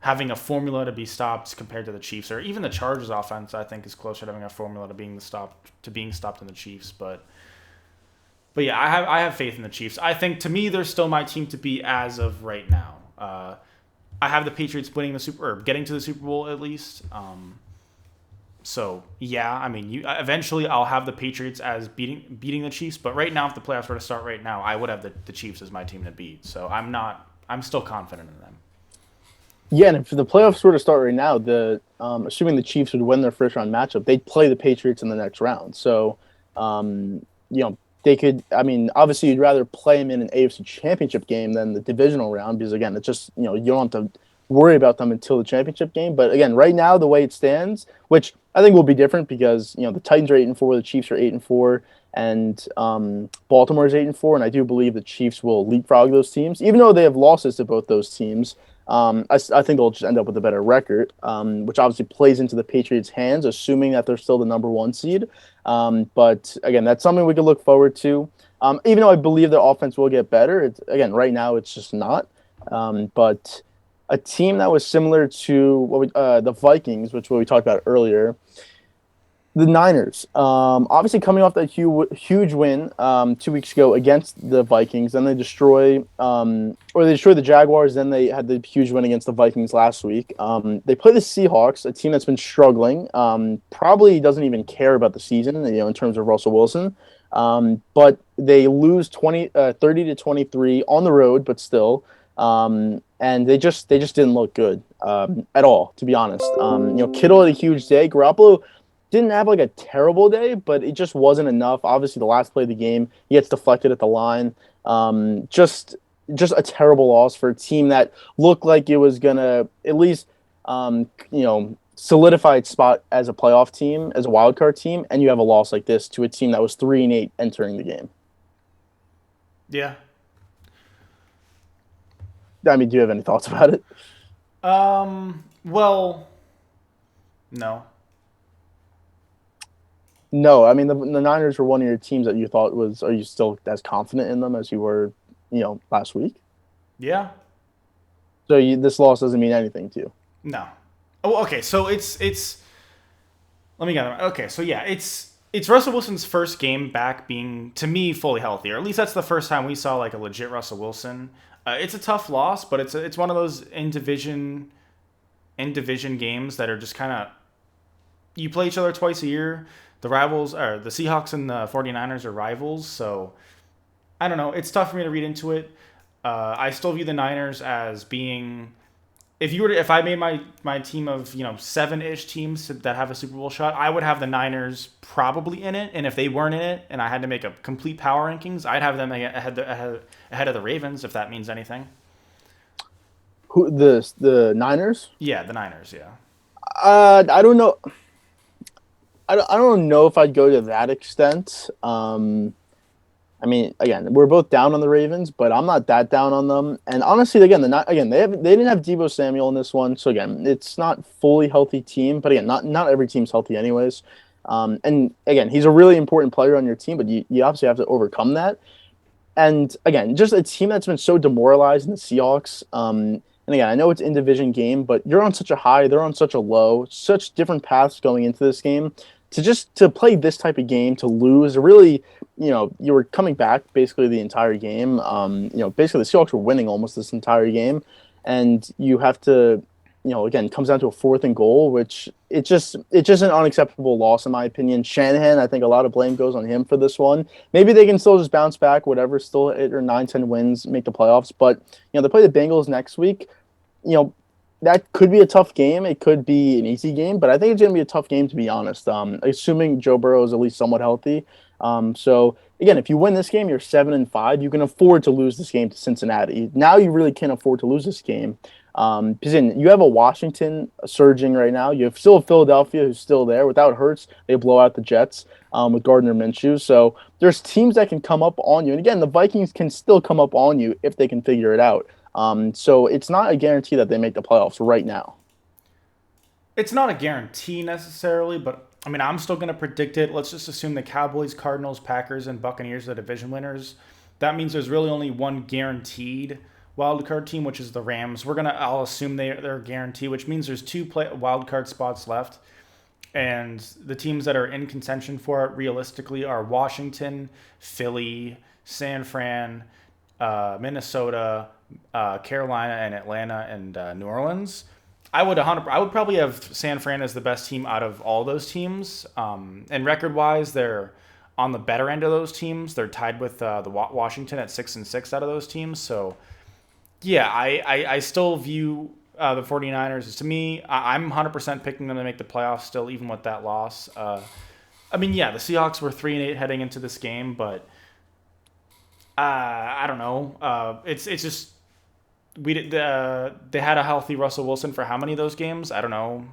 having a formula to be stopped compared to the Chiefs, or even the Chargers offense, I think, is closer to having a formula to being stopped in the Chiefs. But yeah, I have faith in the Chiefs. I think, to me, they're still my team to beat as of right now. I have the Patriots getting to the Super Bowl at least. So yeah, I mean, eventually I'll have the Patriots as beating the Chiefs. But right now, if the playoffs were to start right now, I would have the Chiefs as my team to beat. So I'm still confident in them. Yeah, and if the playoffs were to start right now, assuming the Chiefs would win their first round matchup, they'd play the Patriots in the next round. So, they could. I mean, obviously, you'd rather play them in an AFC Championship game than the divisional round, because again, it's just you don't have to worry about them until the championship game. But again, right now, the way it stands, which I think will be different, because the Titans are 8-4, the Chiefs are 8-4, and Baltimore is 8-4, and I do believe the Chiefs will leapfrog those teams, even though they have losses to both those teams. I think they'll just end up with a better record, which obviously plays into the Patriots' hands, assuming that they're still the number one seed. But again, that's something we can look forward to. Even though I believe their offense will get better, it's again right now it's just not. But a team that was similar to the Vikings, which what we talked about earlier, the Niners, obviously coming off that huge win 2 weeks ago against the Vikings, then they destroy the Jaguars. Then they had the huge win against the Vikings last week. They play the Seahawks, a team that's been struggling. Probably doesn't even care about the season, in terms of Russell Wilson. But they lose 30 to 23 on the road, but still. And they just didn't look good at all, to be honest. Kittle had a huge day. Garoppolo didn't have like a terrible day, but it just wasn't enough. Obviously, the last play of the game, he gets deflected at the line. Just a terrible loss for a team that looked like it was gonna at least solidify its spot as a playoff team, as a wild card team, and you have a loss like this to a team that was 3-8 entering the game. Yeah. I mean, do you have any thoughts about it? Well, no. No, I mean the Niners were one of your teams that you thought was. Are you still as confident in them as you were, last week? Yeah. So this loss doesn't mean anything to you. No. Oh, okay. So it's. Let me get it. Okay, so yeah, it's Russell Wilson's first game back being, to me, fully healthy, or at least that's the first time we saw like a legit Russell Wilson. It's a tough loss, but it's one of those in division games that are just kind of, you play each other twice a year. The rivals are the Seahawks and the 49ers are rivals, so I don't know. It's tough for me to read into it. I still view the Niners as being, if I made my team of 7-ish teams that have a Super Bowl shot, I would have the Niners probably in it. And if they weren't in it, and I had to make a complete power rankings, I'd have them ahead of the Ravens, if that means anything. Who the Niners? Yeah, the Niners. Yeah. I don't know. I don't know if I'd go to that extent. I mean, again, we're both down on the Ravens, but I'm not that down on them. And honestly, again, they didn't have Debo Samuel in this one, so again, it's not fully healthy team. But again, not every team's healthy anyways. And again, he's a really important player on your team, but you obviously have to overcome that. And again, just a team that's been so demoralized in the Seahawks. And again, I know it's in division game, but you're on such a high, they're on such a low, such different paths going into this game. To play this type of game, to lose, really, you were coming back basically the entire game. Basically the Seahawks were winning almost this entire game, and you have to, again, it comes down to a fourth and goal, which it's just an unacceptable loss in my opinion. Shanahan, I think a lot of blame goes on him for this one. Maybe they can still just bounce back, whatever, still 8 or 9, 10 wins, make the playoffs. But they play the Bengals next week. You know, that could be a tough game. It could be an easy game, but I think it's going to be a tough game to be honest. Assuming Joe Burrow is at least somewhat healthy. So again, if you win this game, you're 7-5. You can afford to lose this game to Cincinnati. Now you really can't afford to lose this game. Because you have a Washington surging right now. You have still a Philadelphia who's still there. Without Hurts, they blow out the Jets with Gardner Minshew. So there's teams that can come up on you. And again, the Vikings can still come up on you if they can figure it out. So it's not a guarantee that they make the playoffs right now. It's not a guarantee necessarily, but I mean, I'm still going to predict it. Let's just assume the Cowboys, Cardinals, Packers, and Buccaneers are the division winners. That means there's really only one guaranteed wild card team, which is the Rams. I'll assume they're guaranteed, which means there's two wild card spots left, and the teams that are in contention for it realistically are Washington, Philly, San Fran, Minnesota, Carolina, and Atlanta, and New Orleans. I would probably have San Fran as the best team out of all those teams. And record wise, they're on the better end of those teams. They're tied with the Washington at 6-6 out of those teams. So yeah, I still view the 49ers as, to me, I'm 100% picking them to make the playoffs still, even with that loss. I mean, yeah, the Seahawks were 3-8 heading into this game, but I don't know. It's just they had a healthy Russell Wilson for how many of those games? I don't know.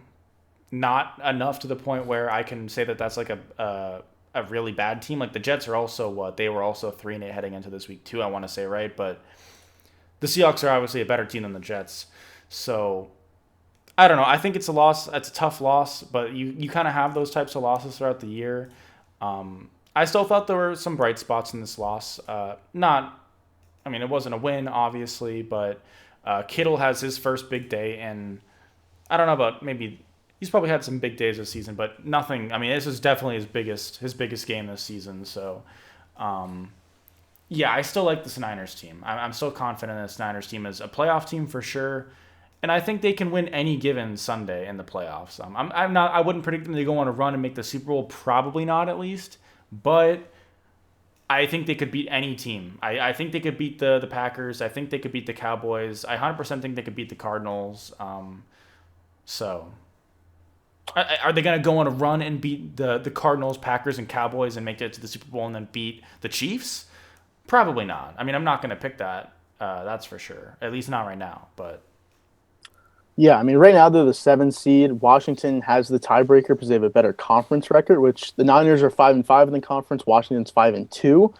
Not enough to the point where I can say that that's like a really bad team. Like the Jets are also they were also 3-8 heading into this week too, I want to say, right? But the Seahawks are obviously a better team than the Jets. So I don't know. I think it's a loss. It's a tough loss, but you kind of have those types of losses throughout the year. I still thought there were some bright spots in this loss. Not, I mean, it wasn't a win, obviously, but Kittle has his first big day, and I don't know about maybe he's probably had some big days this season, but nothing. I mean, this is definitely his biggest game this season. So, um, yeah, I still like this Niners team. I'm still confident this Niners team is a playoff team for sure, and I think they can win any given Sunday in the playoffs. I'm not. I wouldn't predict them to go on a run and make the Super Bowl. Probably not, at least, but I think they could beat any team. I think they could beat the Packers. I think they could beat the Cowboys. I 100% think they could beat the Cardinals. So are they going to go on a run and beat the Cardinals, Packers, and Cowboys and make it to the Super Bowl and then beat the Chiefs? Probably not. I mean, I'm not going to pick that. That's for sure. At least not right now. But Yeah, I mean, right now they're the 7th seed. Washington has the tiebreaker because they have a better conference record, which the Niners are 5-5 in the conference. Washington's 5-2.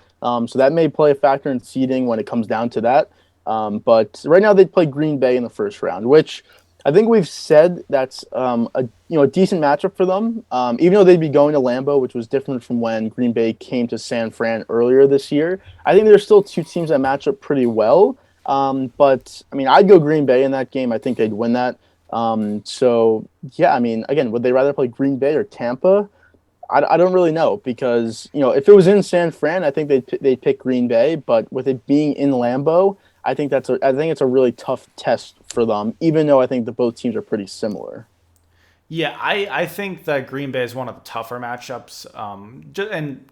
So that may play a factor in seeding when it comes down to that. But right now they play Green Bay in the first round, which I think we've said that's a decent matchup for them. Even though they'd be going to Lambeau, which was different from when Green Bay came to San Fran earlier this year. I think there's still two teams that match up pretty well. But I mean, I'd go Green Bay in that game. I think they'd win that. So yeah, I mean, again, would they rather play Green Bay or Tampa? I don't really know because if it was in San Fran, I think they'd pick Green Bay. But with it being in Lambeau, I think it's a really tough test for them. Even though I think the both teams are pretty similar. yeah, I think that Green Bay is one of the tougher matchups. And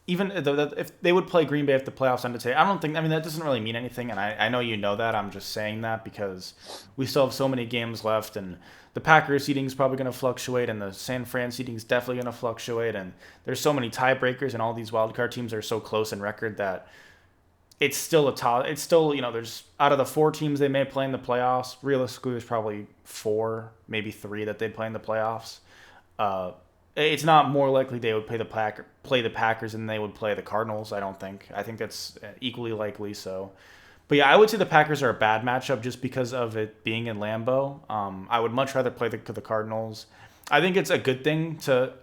even if they would play Green Bay if the playoffs ended today, I don't think. I mean, that doesn't really mean anything, and I know you know that. I'm just saying that because we still have so many games left, and the Packers seeding is probably going to fluctuate, and the San Fran seeding is definitely going to fluctuate, and there's so many tiebreakers, and all these wildcard teams are so close in record that it's still a top. It's still there's out of the four teams they may play in the playoffs. Realistically, there's probably four, maybe three that they'd play in the playoffs. Uh, it's not more likely they would play the Packers than they would play the Cardinals. I don't think. I think that's equally likely. So, but yeah, I would say the Packers are a bad matchup just because of it being in Lambeau. I would much rather play the Cardinals. I think it's a good thing to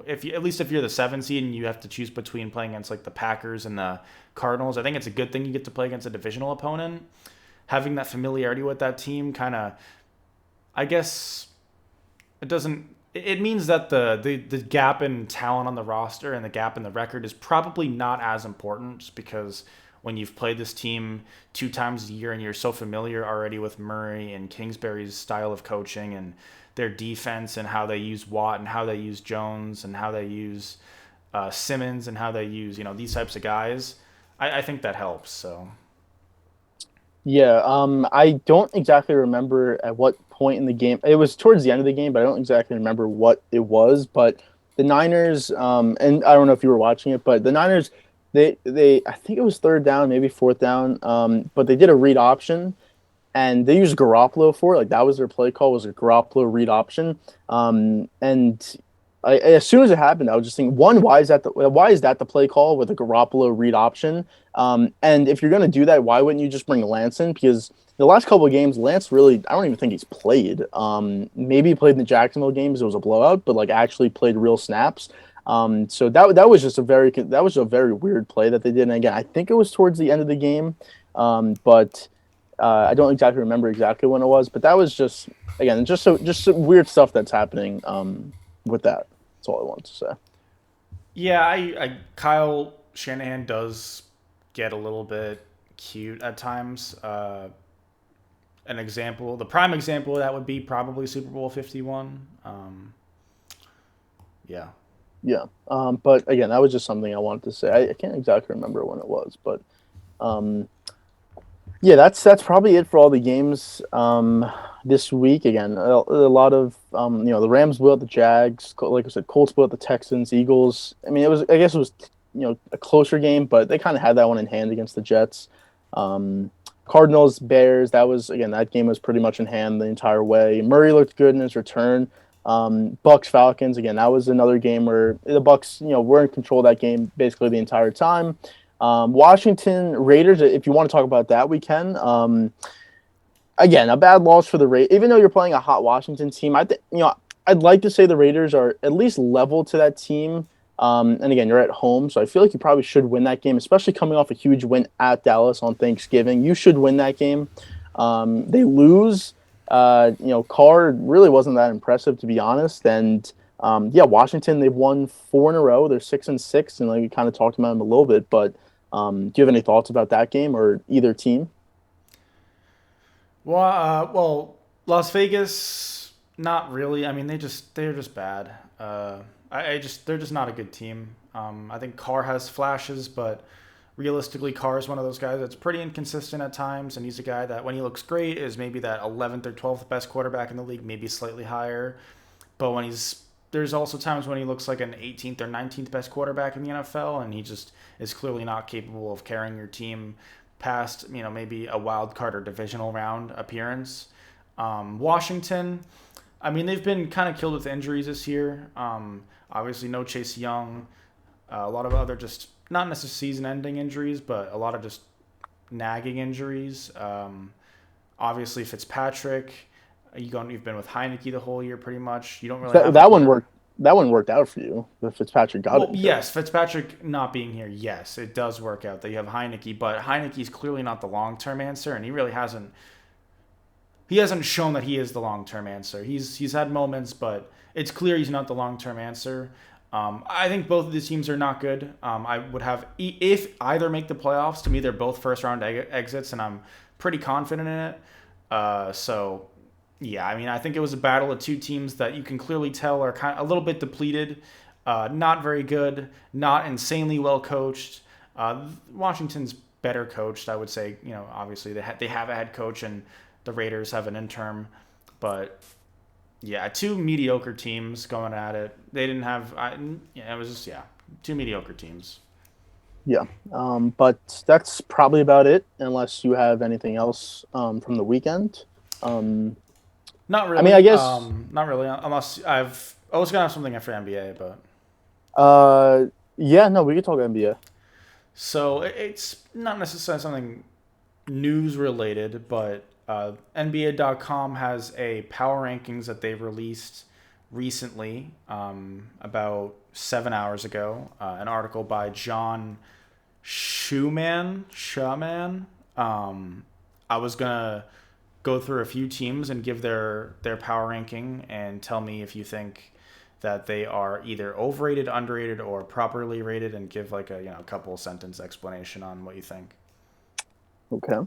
if you, at least if you're the 7th seed and you have to choose between playing against like the Packers and the Cardinals. I think it's a good thing you get to play against a divisional opponent. Having that familiarity with that team kind of, I guess, it doesn't. It means that the gap in talent on the roster and the gap in the record is probably not as important just because when you've played this team 2 times a year and you're so familiar already with Murray and Kingsbury's style of coaching and their defense and how they use Watt and how they use Jones and how they use Simmons and how they use these types of guys. I think that helps. So Yeah, I don't exactly remember at what point in the game. It was towards the end of the game, but I don't exactly remember what it was. But the Niners, and I don't know if you were watching it, but the Niners, they I think it was third down, maybe fourth down, but they did a read option, and they used Garoppolo for it. Like that was their play call was a Garoppolo read option. And as soon as it happened, I was just thinking, one, why is that the play call with a Garoppolo read option? And if you're going to do that, why wouldn't you just bring Lance in? Because the last couple of games, Lance really, I don't even think he's played. Maybe he played in the Jacksonville games. It was a blowout, but like actually played real snaps. So that was just a very weird play that they did. And again, I think it was towards the end of the game, but I don't exactly remember exactly when it was. But that was just again just some weird stuff that's happening with that. That's all I wanted to say. yeah, I Kyle Shanahan does get a little bit cute at times. The prime example of that would be probably Super Bowl 51. Yeah. Yeah. But again, that was just something I wanted to say. I can't exactly remember when it was, but um, yeah, that's probably it for all the games this week. Again, a lot of the Rams blew out the Jags. Like I said, Colts blew out the Texans, Eagles. I mean, I guess it was a closer game, but they kind of had that one in hand against the Jets. Um, Cardinals, Bears. That game was pretty much in hand the entire way. Murray looked good in his return. Bucks, Falcons. Again, that was another game where the Bucks, were in control of that game basically the entire time. Washington Raiders. If you want to talk about that, we can. again, a bad loss for the Raiders. Even though you're playing a hot Washington team, I think I'd like to say the Raiders are at least level to that team. And again, you're at home, so I feel like you probably should win that game, especially coming off a huge win at Dallas on Thanksgiving. You should win that game. They lose. Carr really wasn't that impressive to be honest. And yeah, Washington they've won four in a row. They're 6-6, and like we kind of talked about them a little bit. But do you have any thoughts about that game or either team? Well, Las Vegas, not really. I mean, they're just bad. They're just not a good team. I think Carr has flashes, but realistically, Carr is one of those guys that's pretty inconsistent at times, and he's a guy that when he looks great is maybe that 11th or 12th best quarterback in the league, maybe slightly higher. But there's also times when he looks like an 18th or 19th best quarterback in the NFL, and he just is clearly not capable of carrying your team past maybe a wild card or divisional round appearance. Washington, I mean they've been kind of killed with injuries this year. Obviously no Chase Young, a lot of other just not necessarily season-ending injuries, but a lot of just nagging injuries. Obviously Fitzpatrick, you've been with Heineke the whole year pretty much. You don't really That have a that one quarter. worked. That one worked out for you. The Fitzpatrick got Well, injured. yes, Fitzpatrick not being here, yes, it does work out that you have Heineke, but Heineke's clearly not the long-term answer, and he really hasn't. He hasn't shown that he is the long-term answer. He's had moments, but it's clear he's not the long-term answer. I think both of these teams are not good. I would have if either make the playoffs. To me, they're both first-round exits, and I'm pretty confident in it. So yeah, I mean, I think it was a battle of two teams that you can clearly tell are kind of a little bit depleted, not very good, not insanely well coached. Washington's better coached, I would say. Obviously they have a head coach, and the Raiders have an interim, but yeah, two mediocre teams going at it. They didn't have, yeah, it was just two mediocre teams. Yeah. But that's probably about it, unless you have anything else from the weekend. Um, Not I mean, I really, guess. not really, unless I was gonna have something for NBA, but Uh, yeah. No, we could talk NBA. so it's not necessarily something news related, but NBA.com has a power rankings that they've released recently, about 7 hours ago. An article by John Schumann. I was gonna go through a few teams and give their power ranking and tell me if you think that they are either overrated, underrated, or properly rated, and give like a couple sentence explanation on what you think. Okay.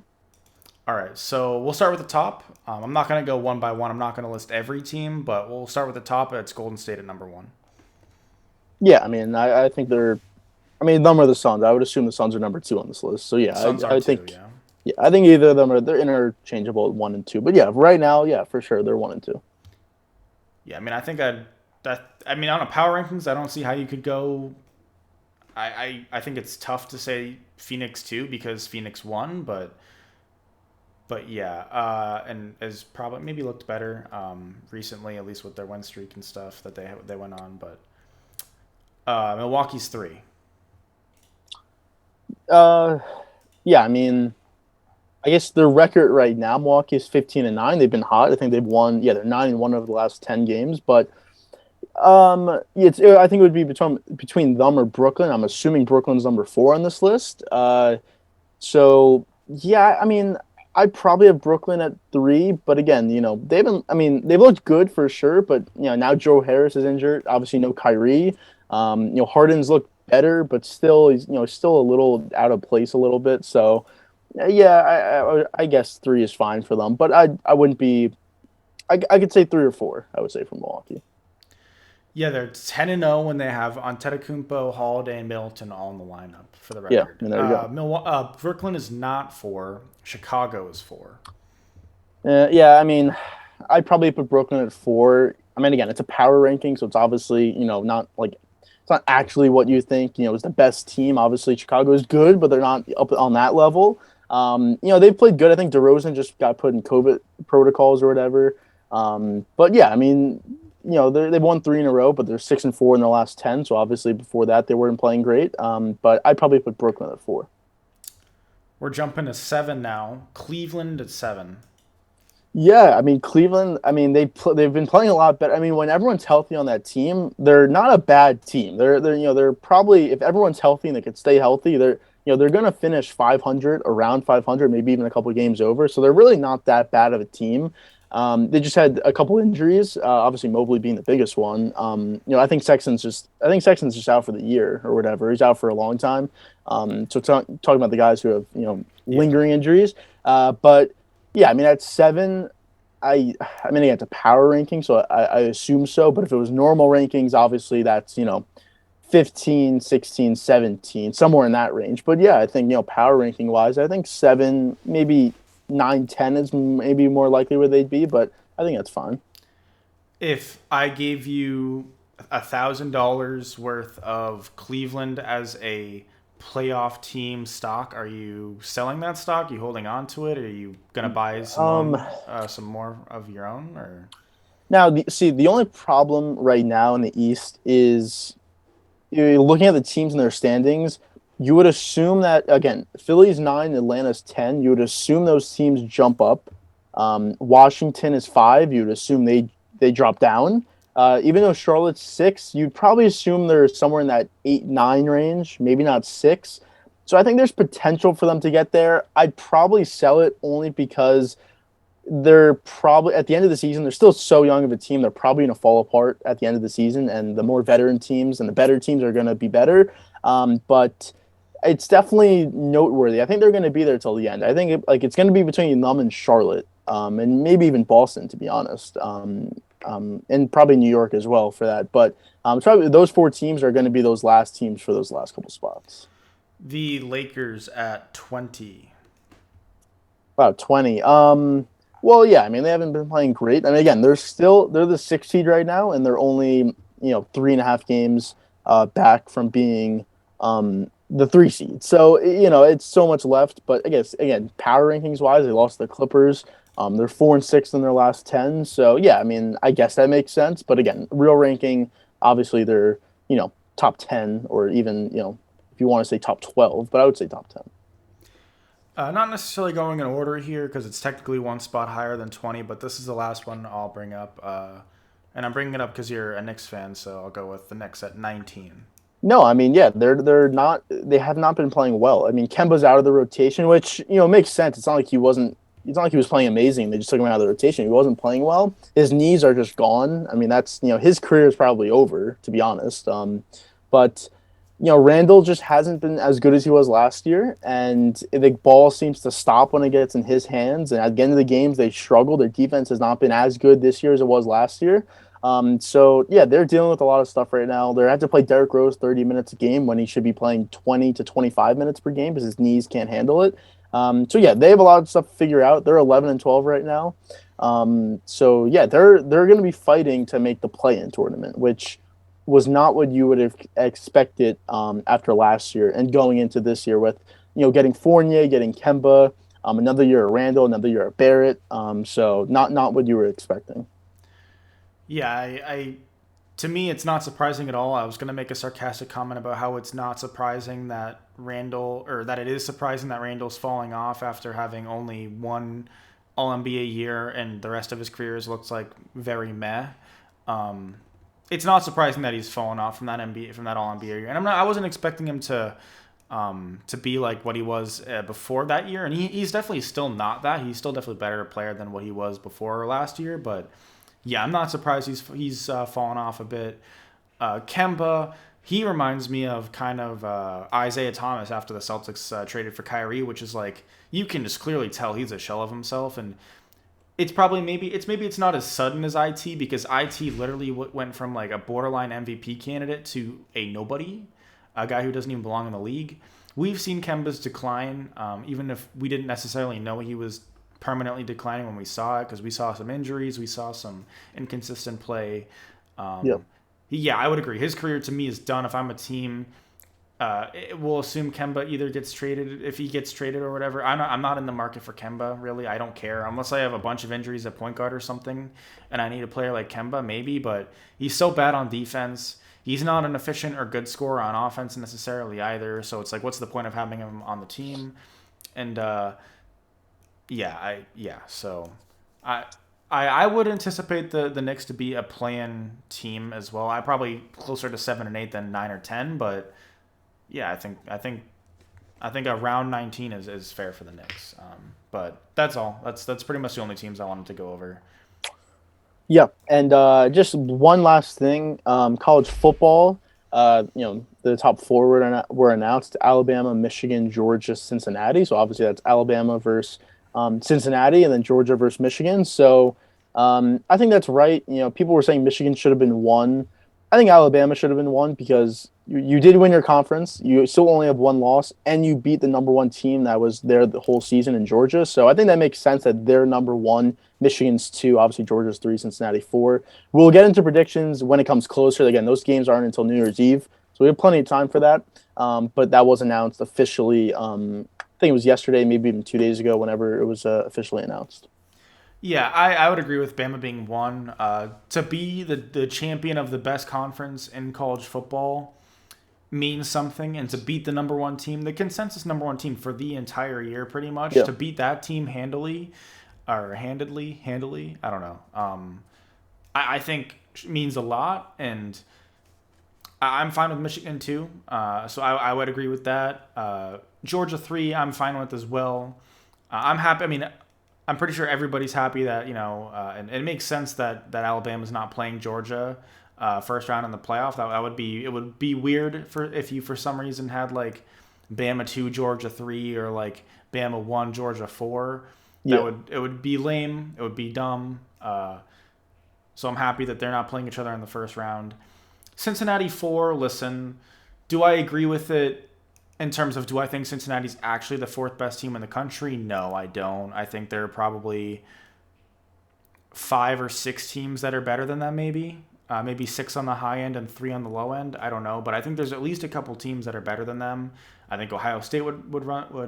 All right, so we'll start with the top. I'm not going to go one by one. I'm not going to list every team, but we'll start with the top. It's Golden State at number one. Yeah. I mean, I think they're. I mean, them are the Suns. I would assume the Suns are number two on this list. So yeah, Suns are I two, think. yeah. Yeah, I think either of them are they're interchangeable at one and two. But yeah, right now, yeah, for sure they're one and two. Yeah, I mean, I mean, on a power rankings, I don't see how you could go. I think it's tough to say Phoenix two because Phoenix won, but yeah, and has probably maybe looked better recently, at least with their win streak and stuff that they went on. But Milwaukee's three. Uh, yeah. I mean, I guess their record right now, Milwaukee is 15-9. They've been hot. I think they've won. Yeah, they're 9-1 over the last 10 games. But I think it would be between them or Brooklyn. I'm assuming Brooklyn's number four on this list. So yeah, I mean, I'd probably have Brooklyn at three. But again, they've been. I mean, they've looked good for sure. But now Joe Harris is injured. Obviously, no Kyrie. Harden's looked better, but still, he's still a little out of place a little bit. So. Yeah, I guess three is fine for them, but I wouldn't be. I could say three or four. I would say from Milwaukee. Yeah, they're 10-0 when they have Antetokounmpo, Holiday, and Middleton all in the lineup. For the Yeah, record, and there you go. Brooklyn is not four. Chicago is four. Yeah, I mean, I'd probably put Brooklyn at four. I mean, again, it's a power ranking, so it's obviously not like it's not actually what you think. It's the best team. Obviously, Chicago is good, but they're not up on that level. They've played good. I think DeRozan just got put in COVID protocols or whatever. But yeah, I mean, they've won three in a row, but they're 6-4 in their last 10. So obviously before that they weren't playing great. But I'd probably put Brooklyn at four. We're jumping to seven now. Cleveland at seven. Yeah, I mean Cleveland. I mean they've been playing a lot better. I mean when everyone's healthy on that team, they're not a bad team. They're they're probably if everyone's healthy and they could stay healthy, they're gonna finish 500, around 500, maybe even a couple of games over. So they're really not that bad of a team. They just had a couple injuries. Obviously Mobley being the biggest one. I think Sexton's just out for the year or whatever. He's out for a long time. Talking about the guys who have Yeah. lingering injuries. But yeah, I mean at seven, I mean again, it's a power ranking, so I assume so. But if it was normal rankings, obviously that's 15, 16, 17, somewhere in that range. But yeah, I think power ranking wise, I think seven, maybe 9, 10 is maybe more likely where they'd be. But I think that's fine. If I gave you $1,000 worth of Cleveland as a playoff team stock, are you selling that stock? Are you holding on to it? Are you gonna buy Um, some more of your own? Or Now the only problem right now in the East is you're looking at the teams in their standings, you would assume that again, Philly's 9, Atlanta's 10. You would assume those teams jump up. Washington is 5. You would assume they drop down. Even though Charlotte's 6, you'd probably assume they're somewhere in that 8, 9 range, maybe not 6. So I think there's potential for them to get there. I'd probably sell it only because they're probably at the end of the season, they're still so young of a team. They're probably going to fall apart at the end of the season, and the more veteran teams and the better teams are going to be better. But it's definitely noteworthy. I think they're going to be there till the end. I think it's going to be between them and Charlotte, and maybe even Boston, to be honest, and probably New York as well for that. But probably those four teams are going to be those last teams for those last couple spots. the Lakers at 20. Wow, 20. Well, yeah, I mean, they haven't been playing great. I mean, again, they're the sixth seed right now, and they're only, 3.5 games back from being the three seed. So, it's so much left. But I guess again, power rankings wise, they lost the Clippers. They're 4-6 in their last 10. So yeah, I mean, I guess that makes sense. But again, real ranking, obviously they're, top 10 or even, if you want to say top 12, but I would say top 10. Not necessarily going in order here because it's technically one spot higher than 20, but this is the last one I'll bring up. And I'm bringing it up because you're a Knicks fan, so I'll go with the Knicks at 19. No, I mean, yeah, they have not been playing well. I mean, Kemba's out of the rotation, which, makes sense. It's not like he was playing amazing. They just took him out of the rotation. He wasn't playing well. His knees are just gone. I mean, that's, his career is probably over, to be honest. But Randall just hasn't been as good as he was last year, and the ball seems to stop when it gets in his hands. And at the end of the games, they struggle. Their defense has not been as good this year as it was last year. So yeah, they're dealing with a lot of stuff right now. They have to play Derrick Rose 30 minutes a game when he should be playing 20 to 25 minutes per game because his knees can't handle it. So yeah, they have a lot of stuff to figure out. They're 11-12 right now. So yeah, they're going to be fighting to make the play-in tournament, which was not what you would have expected after last year and going into this year with getting Fournier, getting Kemba, another year of Randall, another year of Barrett. So not what you were expecting. Yeah, to me, it's not surprising at all. I was going to make a sarcastic comment about how it's not surprising that that it is surprising that Randall's falling off after having only one All NBA year and the rest of his career looks like very meh. Um, it's not surprising that he's fallen off from that NBA from that All NBA year, and I wasn't expecting him to be like what he was before that year, and he's definitely still not that. He's still definitely a better player than what he was before last year, but yeah, I'm not surprised he's fallen off a bit. Kemba, he reminds me of kind of Isaiah Thomas after the Celtics traded for Kyrie, which is like you can just clearly tell he's a shell of himself, and it's probably maybe it's not as sudden as it because it literally went from like a borderline MVP candidate to a nobody, a guy who doesn't even belong in the league. We've seen Kemba's decline, even if we didn't necessarily know he was permanently declining when we saw it because we saw some injuries, we saw some inconsistent play. Yep. Yeah, I would agree. His career to me is done. If I'm a team, we'll assume Kemba either gets traded if he gets traded or whatever. I'm not in the market for Kemba really. I don't care unless I have a bunch of injuries at point guard or something, and I need a player like Kemba maybe. But he's so bad on defense. He's not an efficient or good scorer on offense necessarily either. So it's like, what's the point of having him on the team? And yeah. So I I would anticipate the Knicks to be a play-in team as well. I probably closer to 7 and 8 than 9 or 10, but yeah, I think around 19 is fair for the Knicks. But that's all. That's pretty much the only teams I wanted to go over. Yeah, and just one last thing, college football. The top four were announced: Alabama, Michigan, Georgia, Cincinnati. So obviously that's Alabama versus Cincinnati, and then Georgia versus Michigan. So I think that's right. People were saying Michigan should have been one. I think Alabama should have been one because you did win your conference. You still only have one loss, and you beat the number one team that was there the whole season in Georgia. So I think that makes sense that they're number one. Michigan's two, obviously Georgia's three, Cincinnati four. We'll get into predictions when it comes closer. Again, those games aren't until New Year's Eve, so we have plenty of time for that. But that was announced officially. I think it was yesterday, maybe even 2 days ago, whenever it was officially announced. Yeah, I would agree with Bama being one. To be the champion of the best conference in college football means something, and to beat the number one team, the consensus number one team for the entire year, pretty much, Yeah, to beat that team handily or handily, I don't know. I think means a lot, and I'm fine with Michigan too. So I would agree with that. Georgia three, I'm fine with as well. I'm happy. I mean, I'm pretty sure everybody's happy that and it makes sense that Alabama's not playing Georgia first round in the playoff. That would be, it would be weird for if you for some reason had like Bama two Georgia three or like Bama one Georgia four. yeah, It would be lame. It would be dumb. So I'm happy that they're not playing each other in the first round. Cincinnati four. Listen, do I agree with it? In terms of, do I think Cincinnati's actually the fourth best team in the country? No, I don't. I think there are probably 5 or 6 teams that are better than them, maybe 6 on the high end and 3 on the low end. I don't know, but I think there's at least a couple teams that are better than them. I think Ohio State would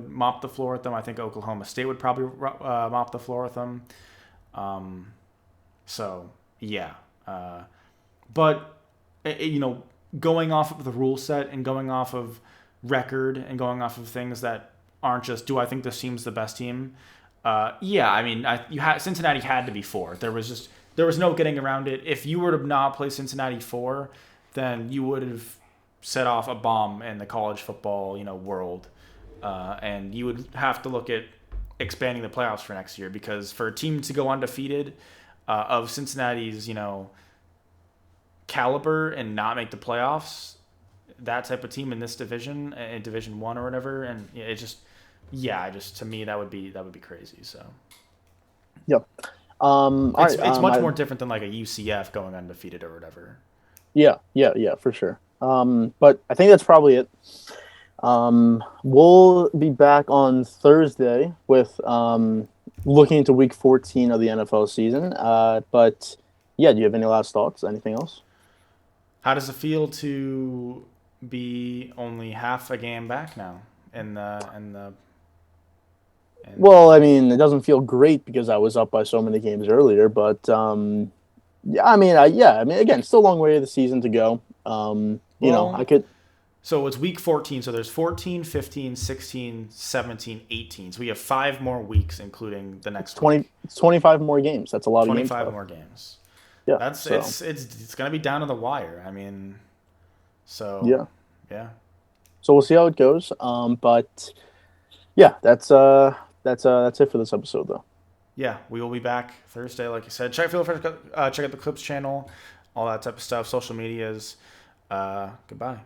mop the floor with them. I think Oklahoma State would probably mop the floor with them. Um, so yeah, but going off of the rule set and going off of record and going off of things that aren't just, do I think this team's the best team? Yeah, I mean, Cincinnati had to be four. There was no getting around it. If you were to not play Cincinnati four, then you would have set off a bomb in the college football world, and you would have to look at expanding the playoffs for next year, because for a team to go undefeated of Cincinnati's caliber and not make the playoffs, that type of team in this division, in Division One or whatever, and it just, yeah, just to me that would be crazy. So yeah. All right. it's much more different than like a UCF going undefeated or whatever. Yeah, for sure. But I think that's probably it. We'll be back on Thursday with looking into Week 14 of the NFL season. But yeah, do you have any last thoughts? Anything else? How does it feel to be only half a game back now in the in Well, I mean, it doesn't feel great because I was up by so many games earlier, but yeah, I mean, again, still a long way of the season to go. I well, could so it's week 14, so there's 14, 15, 16, 17, 18. So we have 5 more weeks including the it's next 20, week. it's 25 more games. That's a lot of games 25 left. more games. Yeah, That's so it's going to be down to the wire. I mean, so yeah, yeah. so we'll see how it goes. But yeah, that's it for this episode, though. Yeah, we will be back Thursday, like you said. Check out the Clips channel, all that type of stuff, social medias. Goodbye.